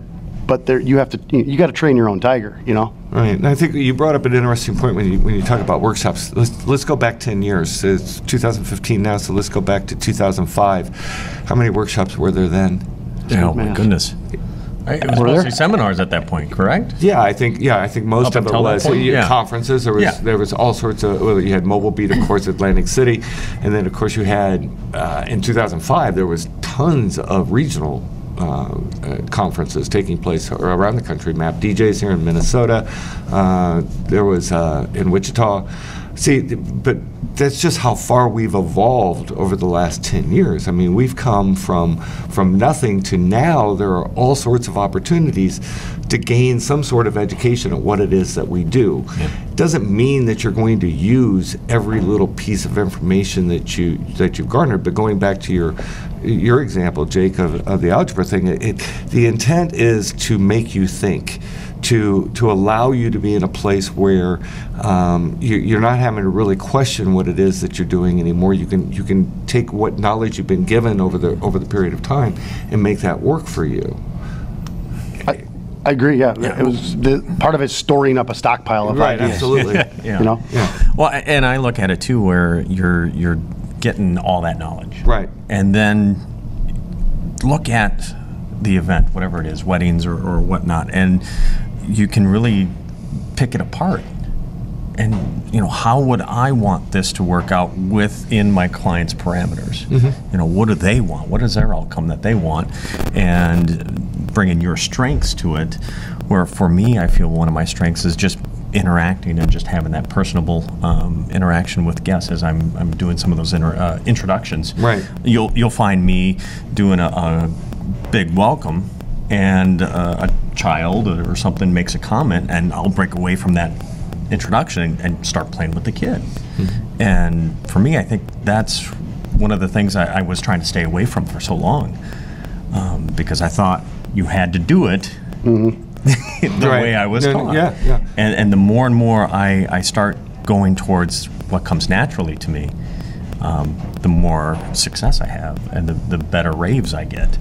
But there, you got to train your own tiger, you know. Right, and I think you brought up an interesting point when you talk about workshops. Let's go back 10 years. It's 2015 now, so let's go back to 2005. How many workshops were there then? Oh my goodness. It was mostly seminars at that point, correct? Yeah, I think most Up of it until that was point, yeah. conferences. There was all sorts of. Well, you had Mobile Beat, of course, Atlantic City, and then of course you had in 2005 there was tons of regional conferences taking place around the country. Map DJs here in Minnesota. There was in Wichita. See, but that's just how far we've evolved over the last 10 years. I mean, we've come from nothing to now. There are all sorts of opportunities to gain some sort of education at what it is that we do. Yeah. Doesn't mean that you're going to use every little piece of information that you've garnered. But going back to your example, Jake, of the algebra thing, the intent is to make you think. To allow you to be in a place where you're not having to really question what it is that you're doing anymore. You can take what knowledge you've been given over the period of time and make that work for you. I agree. Yeah, it was part of it storing up a stockpile of ideas. Absolutely. Yeah. You know. Yeah. Well, and I look at it too, where you're getting all that knowledge, right, and then look at the event, whatever it is, weddings or whatnot, and you can really pick it apart. And you know, how would I want this to work out within my client's parameters? Mm-hmm. You know, what do they want? What is their outcome that they want? And bringing your strengths to it. Where for me, I feel one of my strengths is just interacting and just having that personable interaction with guests as I'm doing some of those introductions. Right. You'll find me doing a big welcome, and a child or something makes a comment, and I'll break away from that introduction and start playing with the kid. Mm-hmm. And for me, I think that's one of the things I was trying to stay away from for so long, because I thought you had to do it the way I was taught. Yeah. And the more and more I start going towards what comes naturally to me, the more success I have, and the better raves I get.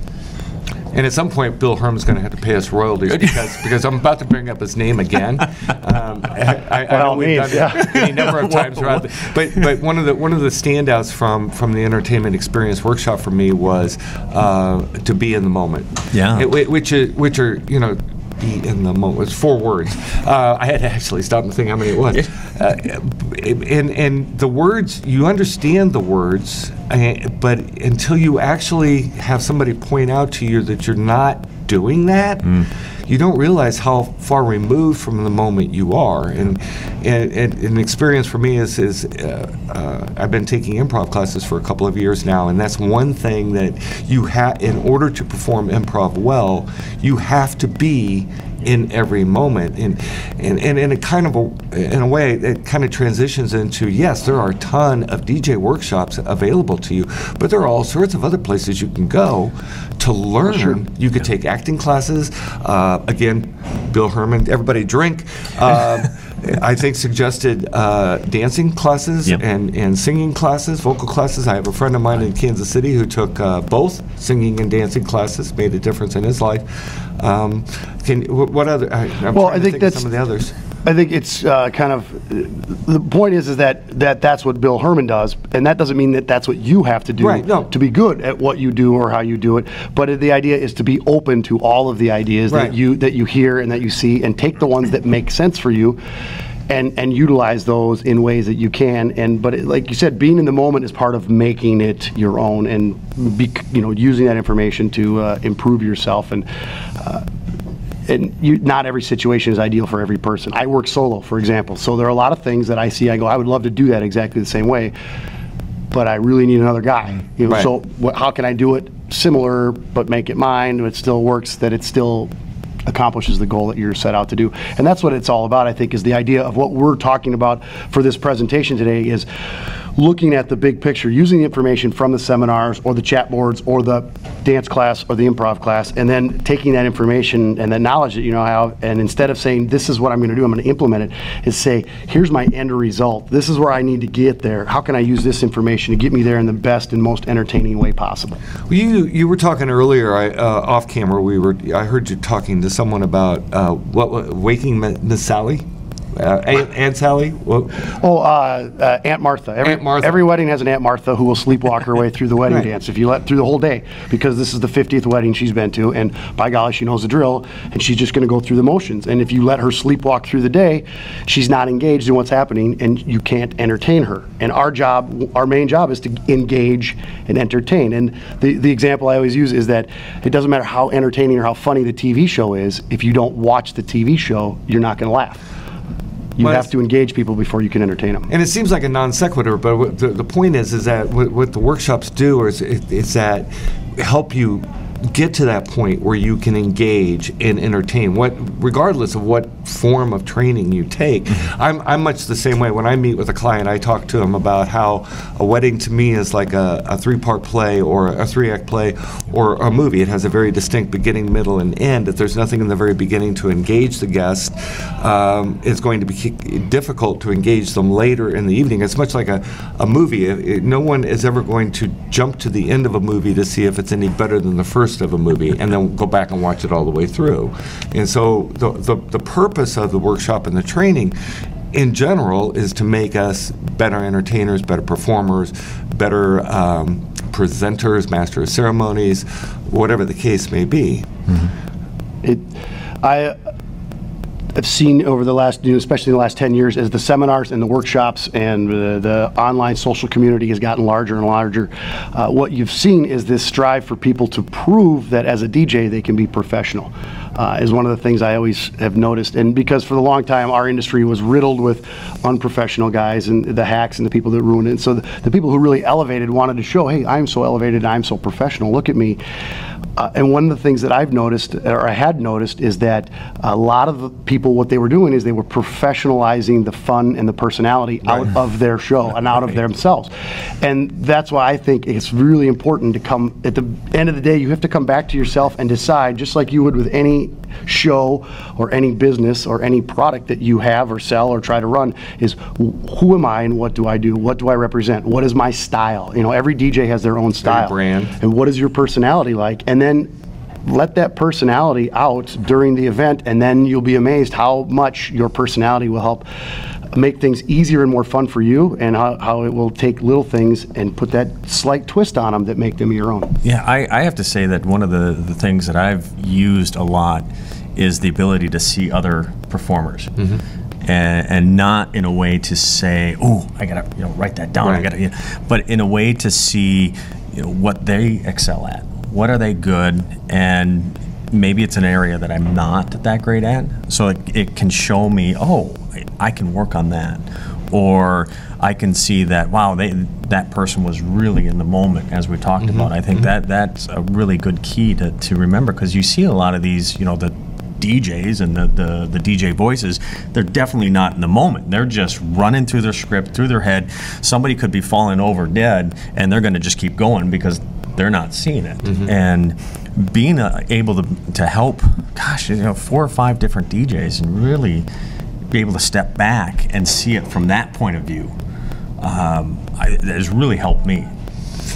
And at some point, Bill Herman's going to have to pay us royalties because I'm about to bring up his name again. I know we've done it any number of times around. But one of the standouts from the entertainment experience workshop for me was to be in the moment. Yeah. Which are you know. Be in the moment. It's 4 words. I had to actually stop and think how many it was. And the words, you understand the words, but until you actually have somebody point out to you that you're not doing that, you don't realize how far removed from the moment you are. And an experience for me is I've been taking improv classes for a couple of years now, and that's one thing that you have, in order to perform improv well, you have to be in every moment, and in a kind of in a way it kind of transitions into, yes, there are a ton of DJ workshops available to you, but there are all sorts of other places you can go to learn. Sure. You could take acting classes. Again, Bill Herman, everybody drink. I think suggested dancing classes and singing classes, vocal classes. I have a friend of mine in Kansas City who took both singing and dancing classes, made a difference in his life. What other? I think that's some of the others. I think it's kind of, the point is that that's what Bill Herman does, and that doesn't mean that that's what you have to do to be good at what you do or how you do it. But the idea is to be open to all of the ideas that you hear and that you see, and take the ones that make sense for you, and utilize those in ways that you can. But like you said, being in the moment is part of making it your own, and using that information to improve yourself. And not every situation is ideal for every person. I work solo, for example, so there are a lot of things that I see, I go, I would love to do that exactly the same way, but I really need another guy. So how can I do it similar, but make it mine, but it still works, that it still accomplishes the goal that you're set out to do. And that's what it's all about, I think, is the idea of what we're talking about for this presentation today, is looking at the big picture, using the information from the seminars or the chat boards or the dance class or the improv class, and then taking that information and the knowledge that you now have, and instead of saying, this is what I'm going to do, I'm going to implement it, is say, here's my end result. This is where I need to get there. How can I use this information to get me there in the best and most entertaining way possible? Well, you were talking earlier, off camera, I heard you talking to someone about Waking Miss Sally? Aunt Sally? Aunt Martha. Aunt Martha. Every wedding has an Aunt Martha who will sleepwalk her way through the wedding dance, if you let through the whole day, because this is the 50th wedding she's been to, and by golly, she knows the drill, and she's just going to go through the motions. And if you let her sleepwalk through the day, she's not engaged in what's happening, and you can't entertain her. And our main job is to engage and entertain. And the example I always use is that it doesn't matter how entertaining or how funny the TV show is, if you don't watch the TV show, you're not going to laugh. You have to engage people before you can entertain them. And it seems like a non sequitur, but the point is that what the workshops do is that help you get to that point where you can engage and entertain, regardless of what form of training you take. I'm much the same way. When I meet with a client, I talk to them about how a wedding to me is like a 3-part play or a 3-act play or a movie. It has a very distinct beginning, middle, and end. If there's nothing in the very beginning to engage the guest, it's going to be difficult to engage them later in the evening. It's much like a movie. No one is ever going to jump to the end of a movie to see if it's any better than the first of a movie and then go back and watch it all the way through. And so the purpose of the workshop and the training in general is to make us better entertainers, better performers, better presenters, master of ceremonies, whatever the case may be. I've seen over the last, especially in the last 10 years, as the seminars and the workshops and the online social community has gotten larger and larger, what you've seen is this strive for people to prove that as a DJ they can be professional. Is one of the things I always have noticed. And because for the long time our industry was riddled with unprofessional guys and the hacks and the people that ruined it. And so the people who really elevated wanted to show, hey, I'm so elevated, I'm so professional, look at me. And one of the things that I've noticed, or I had noticed, is that a lot of the people, what they were doing is they were professionalizing the fun and the personality out of their show and out of themselves. And that's why I think it's really important to come, at the end of the day, you have to come back to yourself and decide, just like you would with any show or any business or any product that you have or sell or try to run, is who am I and what do I do? What do I represent? What is my style? Every DJ has their own style. Brand. And what is your personality like? And then let that personality out during the event, and then you'll be amazed how much your personality will help make things easier and more fun for you, and how it will take little things and put that slight twist on them that make them your own. Yeah, I have to say that one of the things that I've used a lot is the ability to see other performers. And not in a way to say, oh, I gotta write that down. I gotta, but in a way to see what they excel at. What are they good? And maybe it's an area that I'm not that great at. So it can show me, oh, I can work on that. Or I can see that, wow, that person was really in the moment, as we talked about. I think that's a really good key to remember, because you see a lot of these, the DJs and the DJ voices, they're definitely not in the moment. They're just running through their script, through their head. Somebody could be falling over dead, and they're going to just keep going because they're not seeing it. And being able to help, 4 or 5 different DJs and really be able to step back and see it from that point of view has really helped me.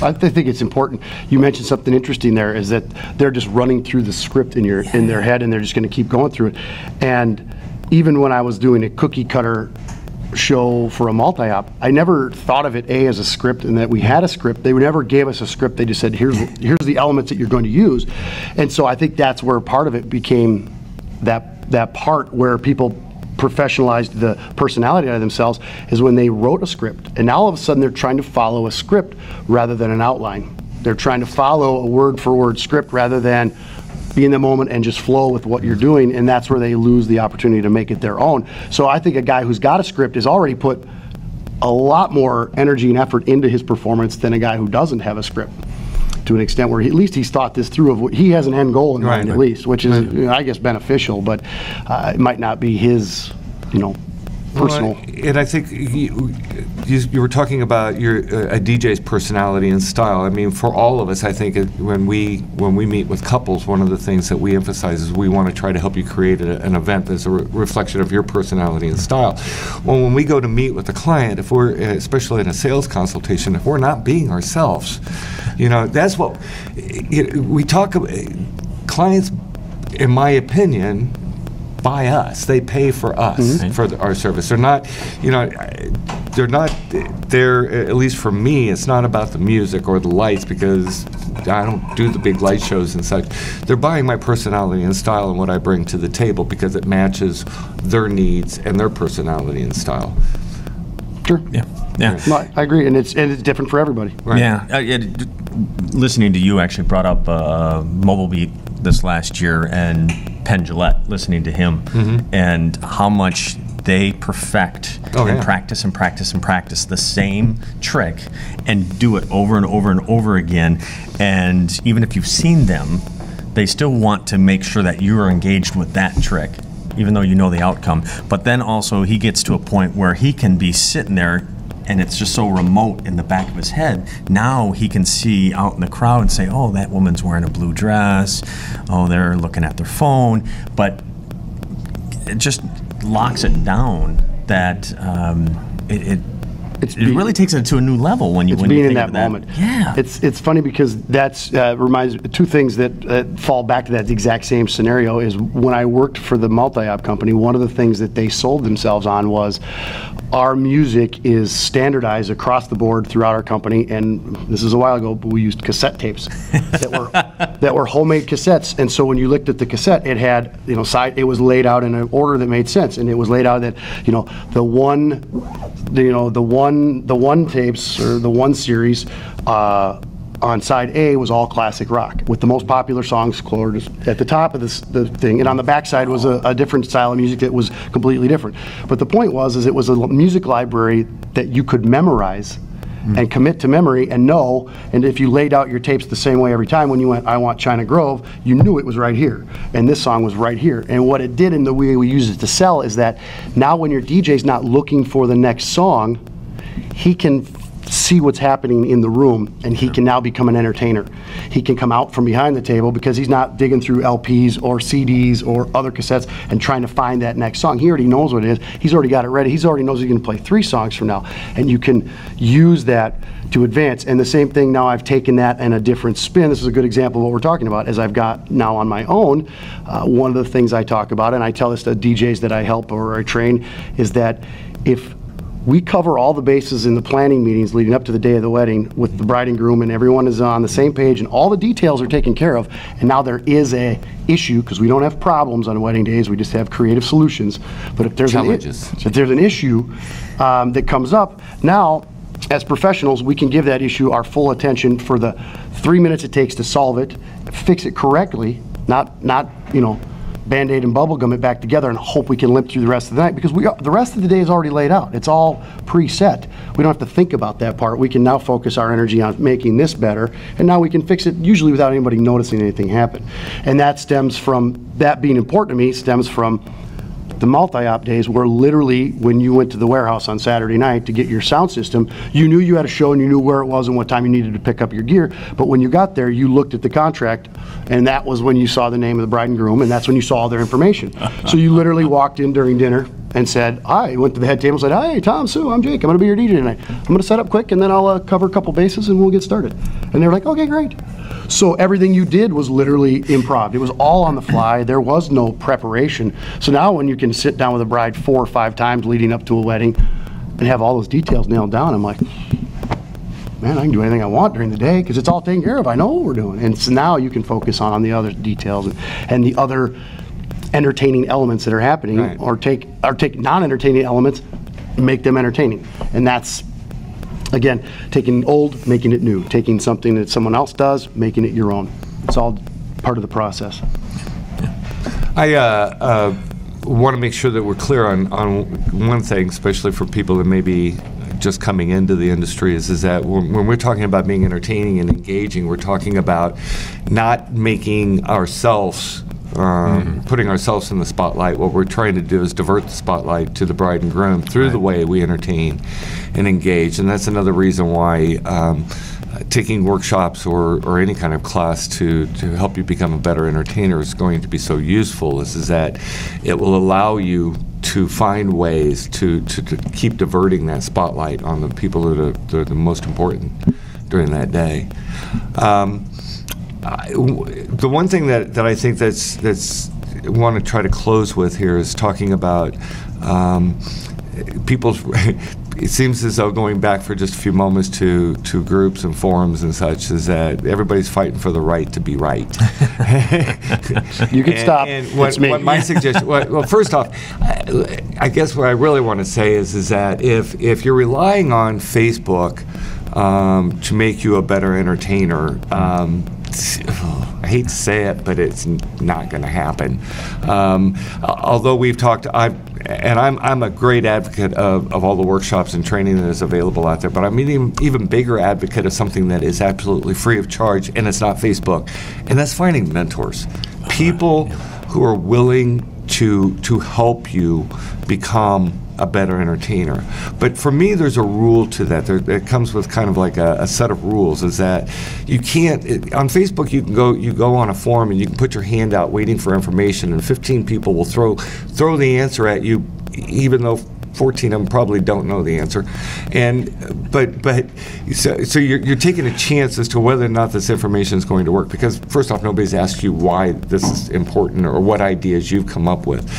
I think it's important. You mentioned something interesting there, is that they're just running through the script in their head, and they're just going to keep going through it. And even when I was doing a cookie cutter show for a multi-op, I never thought of it as a script and that we had a script. They never gave us a script. They just said, here's the elements that you're going to use. And so I think that's where part of it became that part where people professionalized the personality out of themselves, is when they wrote a script. And now all of a sudden they're trying to follow a script rather than an outline. They're trying to follow a word for word script rather than be in the moment and just flow with what you're doing, and that's where they lose the opportunity to make it their own. So I think a guy who's got a script has already put a lot more energy and effort into his performance than a guy who doesn't have a script, to an extent where at least he's thought this through of what he has an end goal in mind, at least, which is, I guess, beneficial, but it might not be his, personal. Well, and I think you were talking about a DJ's personality and style. I mean, for all of us, I think when we meet with couples, one of the things that we emphasize is we want to try to help you create an event that's a reflection of your personality and style. Well, when we go to meet with a client, if we're, especially in a sales consultation, if we're not being ourselves, that's what we talk about. Clients, in my opinion, buy us. They pay for us for our service. They're not, at least for me, it's not about the music or the lights, because I don't do the big light shows and such. They're buying my personality and style and what I bring to the table because it matches their needs and their personality and style. Sure. Yeah. No, I agree, and it's different for everybody. Right. Yeah. Listening to you actually brought up Mobile Beat this last year, and Penn Jillette, listening to him, and how much they perfect and practice and practice and practice the same trick and do it over and over and over again. And even if you've seen them, they still want to make sure that you are engaged with that trick, even though you know the outcome. But then also he gets to a point where he can be sitting there and it's just so remote in the back of his head. Now he can see out in the crowd and say, oh, that woman's wearing a blue dress. Oh, they're looking at their phone. But it just locks it down that it really takes it to a new level when you being in think that moment. Yeah, it's funny because that's reminds two things that fall back to that exact same scenario. Is when I worked for the multi-op company, one of the things that they sold themselves on was our music is standardized across the board throughout our company, and this is a while ago, but we used cassette tapes that were homemade cassettes. And so when you looked at the cassette, it had it was laid out in an order that made sense, and it was laid out that the one tapes or the one series on side A was all classic rock with the most popular songs scored at the top of the thing, and on the back side was a different style of music that was completely different. But the point was it was a music library that you could memorize and commit to memory and know, and if you laid out your tapes the same way every time, when you went, I want China Grove, you knew it was right here, and this song was right here. And what it did in the way we use it to sell is that now when your DJ's not looking for the next song, he can see what's happening in the room, and he can now become an entertainer. He can come out from behind the table because he's not digging through LPs or CDs or other cassettes and trying to find that next song. He already knows what it is. He's already got it ready. He's already knows he's going to play 3 songs from now, and you can use that to advance. And the same thing now, I've taken that and a different spin. This is a good example of what we're talking about. As I've got now on my own, one of the things I talk about, and I tell this to DJs that I help or I train, is that if we cover all the bases in the planning meetings leading up to the day of the wedding with the bride and groom, and everyone is on the same page and all the details are taken care of, and now there is a issue, because we don't have problems on wedding days, we just have creative solutions. But if there's an issue that comes up, now as professionals we can give that issue our full attention for the 3 minutes it takes to solve it, fix it correctly, not Band-Aid and bubblegum it back together and hope we can limp through the rest of the night, because the rest of the day is already laid out. It's all preset. We don't have to think about that part. We can now focus our energy on making this better, and now we can fix it usually without anybody noticing anything happen. And that stems from, that being important to me, stems from the multi-op days where literally when you went to the warehouse on Saturday night to get your sound system, you knew you had a show and you knew where it was and what time you needed to pick up your gear. But when you got there, you looked at the contract, and that was when you saw the name of the bride and groom, and that's when you saw all their information. So you literally walked in during dinner and said, I went to the head table and said, hey, Tom, Sue, I'm Jake. I'm going to be your DJ tonight. I'm going to set up quick, and then I'll cover a couple bases and we'll get started. And they were like, okay, great. So everything you did was literally improv. It was all on the fly. There was no preparation. So now when you can sit down with a bride 4 or 5 times leading up to a wedding and have all those details nailed down, I'm like, man, I can do anything I want during the day because it's all taken care of. I know what we're doing. And so now you can focus on the other details and the other entertaining elements that are happening, Right. or take non-entertaining elements, make them entertaining. And that's, again, taking old, making it new, taking something that someone else does, making it your own. It's all part of the process. I want to make sure that we're clear on one thing, especially for people that may be just coming into the industry, is that when we're talking about being entertaining and engaging, we're talking about not making ourselves putting ourselves in the spotlight. What we're trying to do is divert the spotlight to the bride and groom through the way we entertain and engage. And that's another reason why taking workshops or any kind of class to help you become a better entertainer is going to be so useful, is that it will allow you to find ways to keep diverting that spotlight on the people that are the most important during that day. The one thing that I think that's want to try to close with here is talking about people's. It seems as though, going back for just a few moments to groups and forums and such, is that everybody's fighting for the right to be right. You can stop. And what my suggestion, well, first off, I guess what I really want to say is that if you're relying on Facebook to make you a better entertainer, I hate to say it, but it's not going to happen. Although we've talked, I'm a great advocate of all the workshops and training that is available out there, but I'm an even bigger advocate of something that is absolutely free of charge, and it's not Facebook, and that's finding mentors. People who are willing to help you become a better entertainer. But for me, there's a rule to that. It comes with kind of like a set of rules, is that you can't, on Facebook you go on a forum and you can put your hand out waiting for information, and 15 people will throw the answer at you, even though 14 of them probably don't know the answer. So you're taking a chance as to whether or not this information is going to work, because first off, nobody's asked you why this is important or what ideas you've come up with.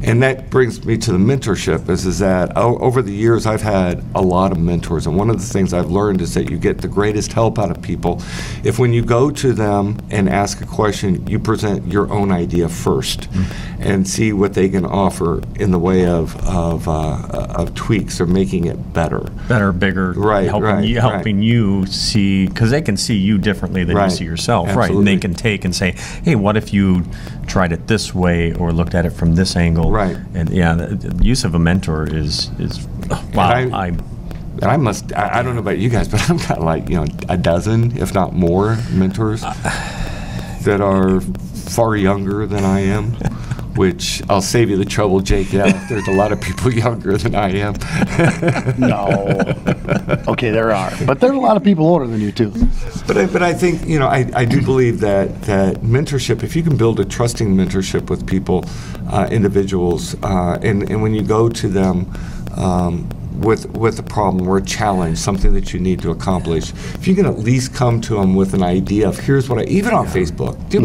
And that brings me to the mentorship, is that over the years I've had a lot of mentors, and one of the things I've learned is that you get the greatest help out of people if when you go to them and ask a question, you present your own idea first and see what they can offer in the way of tweaks or making it better, bigger, helping you see, because they can see you differently than you see yourself. Absolutely. Right, and they can take and say, hey, what if you tried it this way or looked at it from this angle? Right. And yeah, the use of a mentor is wow. I don't know about you guys, but I've got like a dozen, if not more, mentors that are far younger than I am. Which I'll save you the trouble, Jake. Yeah, there's a lot of people younger than I am. No. Okay, there are. But there's a lot of people older than you, too. But I think, I do believe that mentorship, if you can build a trusting mentorship with people, individuals, and when you go to them with a problem or a challenge, something that you need to accomplish, if you can at least come to them with an idea of here's what even on Facebook, do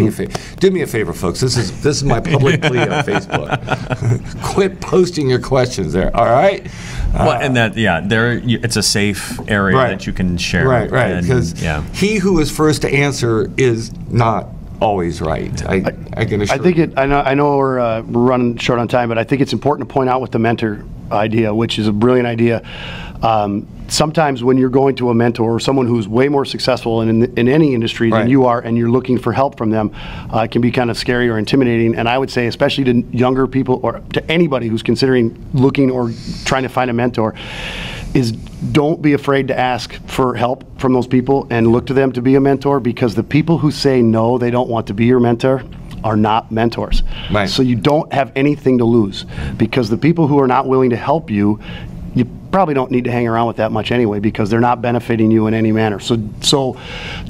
me a favor, folks. This is my public plea on Facebook. Quit posting your questions there. All right. And that it's a safe area that you can share. Right. Because he who is first to answer is not always right. I can assure. I know we're running short on time, but I think it's important to point out with the mentor idea, which is a brilliant idea. Sometimes when you're going to a mentor or someone who's way more successful in any industry than you are, and you're looking for help from them, it can be kind of scary or intimidating. And I would say, especially to younger people or to anybody who's considering looking or trying to find a mentor, is don't be afraid to ask for help from those people and look to them to be a mentor, because the people who say no, they don't want to be your mentor, are not mentors. Right. So you don't have anything to lose, because the people who are not willing to help you, you probably don't need to hang around with that much anyway, because they're not benefiting you in any manner. So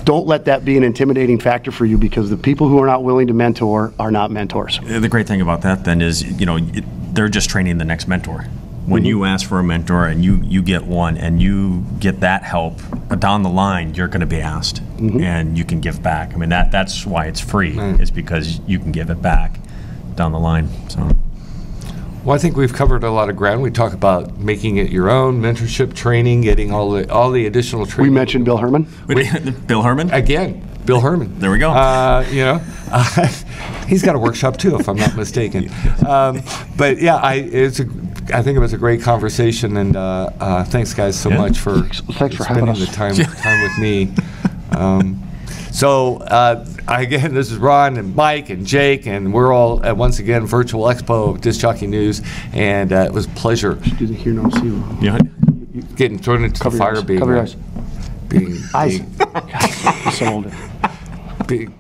don't let that be an intimidating factor for you, because the people who are not willing to mentor are not mentors. The great thing about that then is, they're just training the next mentor. when you ask for a mentor and you get one and you get that help down the line, you're going to be asked, and you can give back. I mean, that's why it's free, is because you can give it back down the line. So. Well, I think we've covered a lot of ground. We talk about making it your own, mentorship, training, getting all the additional training. We mentioned Bill Herman. Bill Herman? Again, Bill Herman. There we go. He's got a workshop too, if I'm not mistaken. But yeah, I think it was a great conversation, and thanks guys so much for spending the time with me. Again, this is Ron and Mike and Jake, and we're all at, once again, Virtual Expo Disc Jockey News, and it was a pleasure. Do the hear, no, see. Yeah. Getting thrown into the fire, being cover your eyes. Being eyes. So old. Being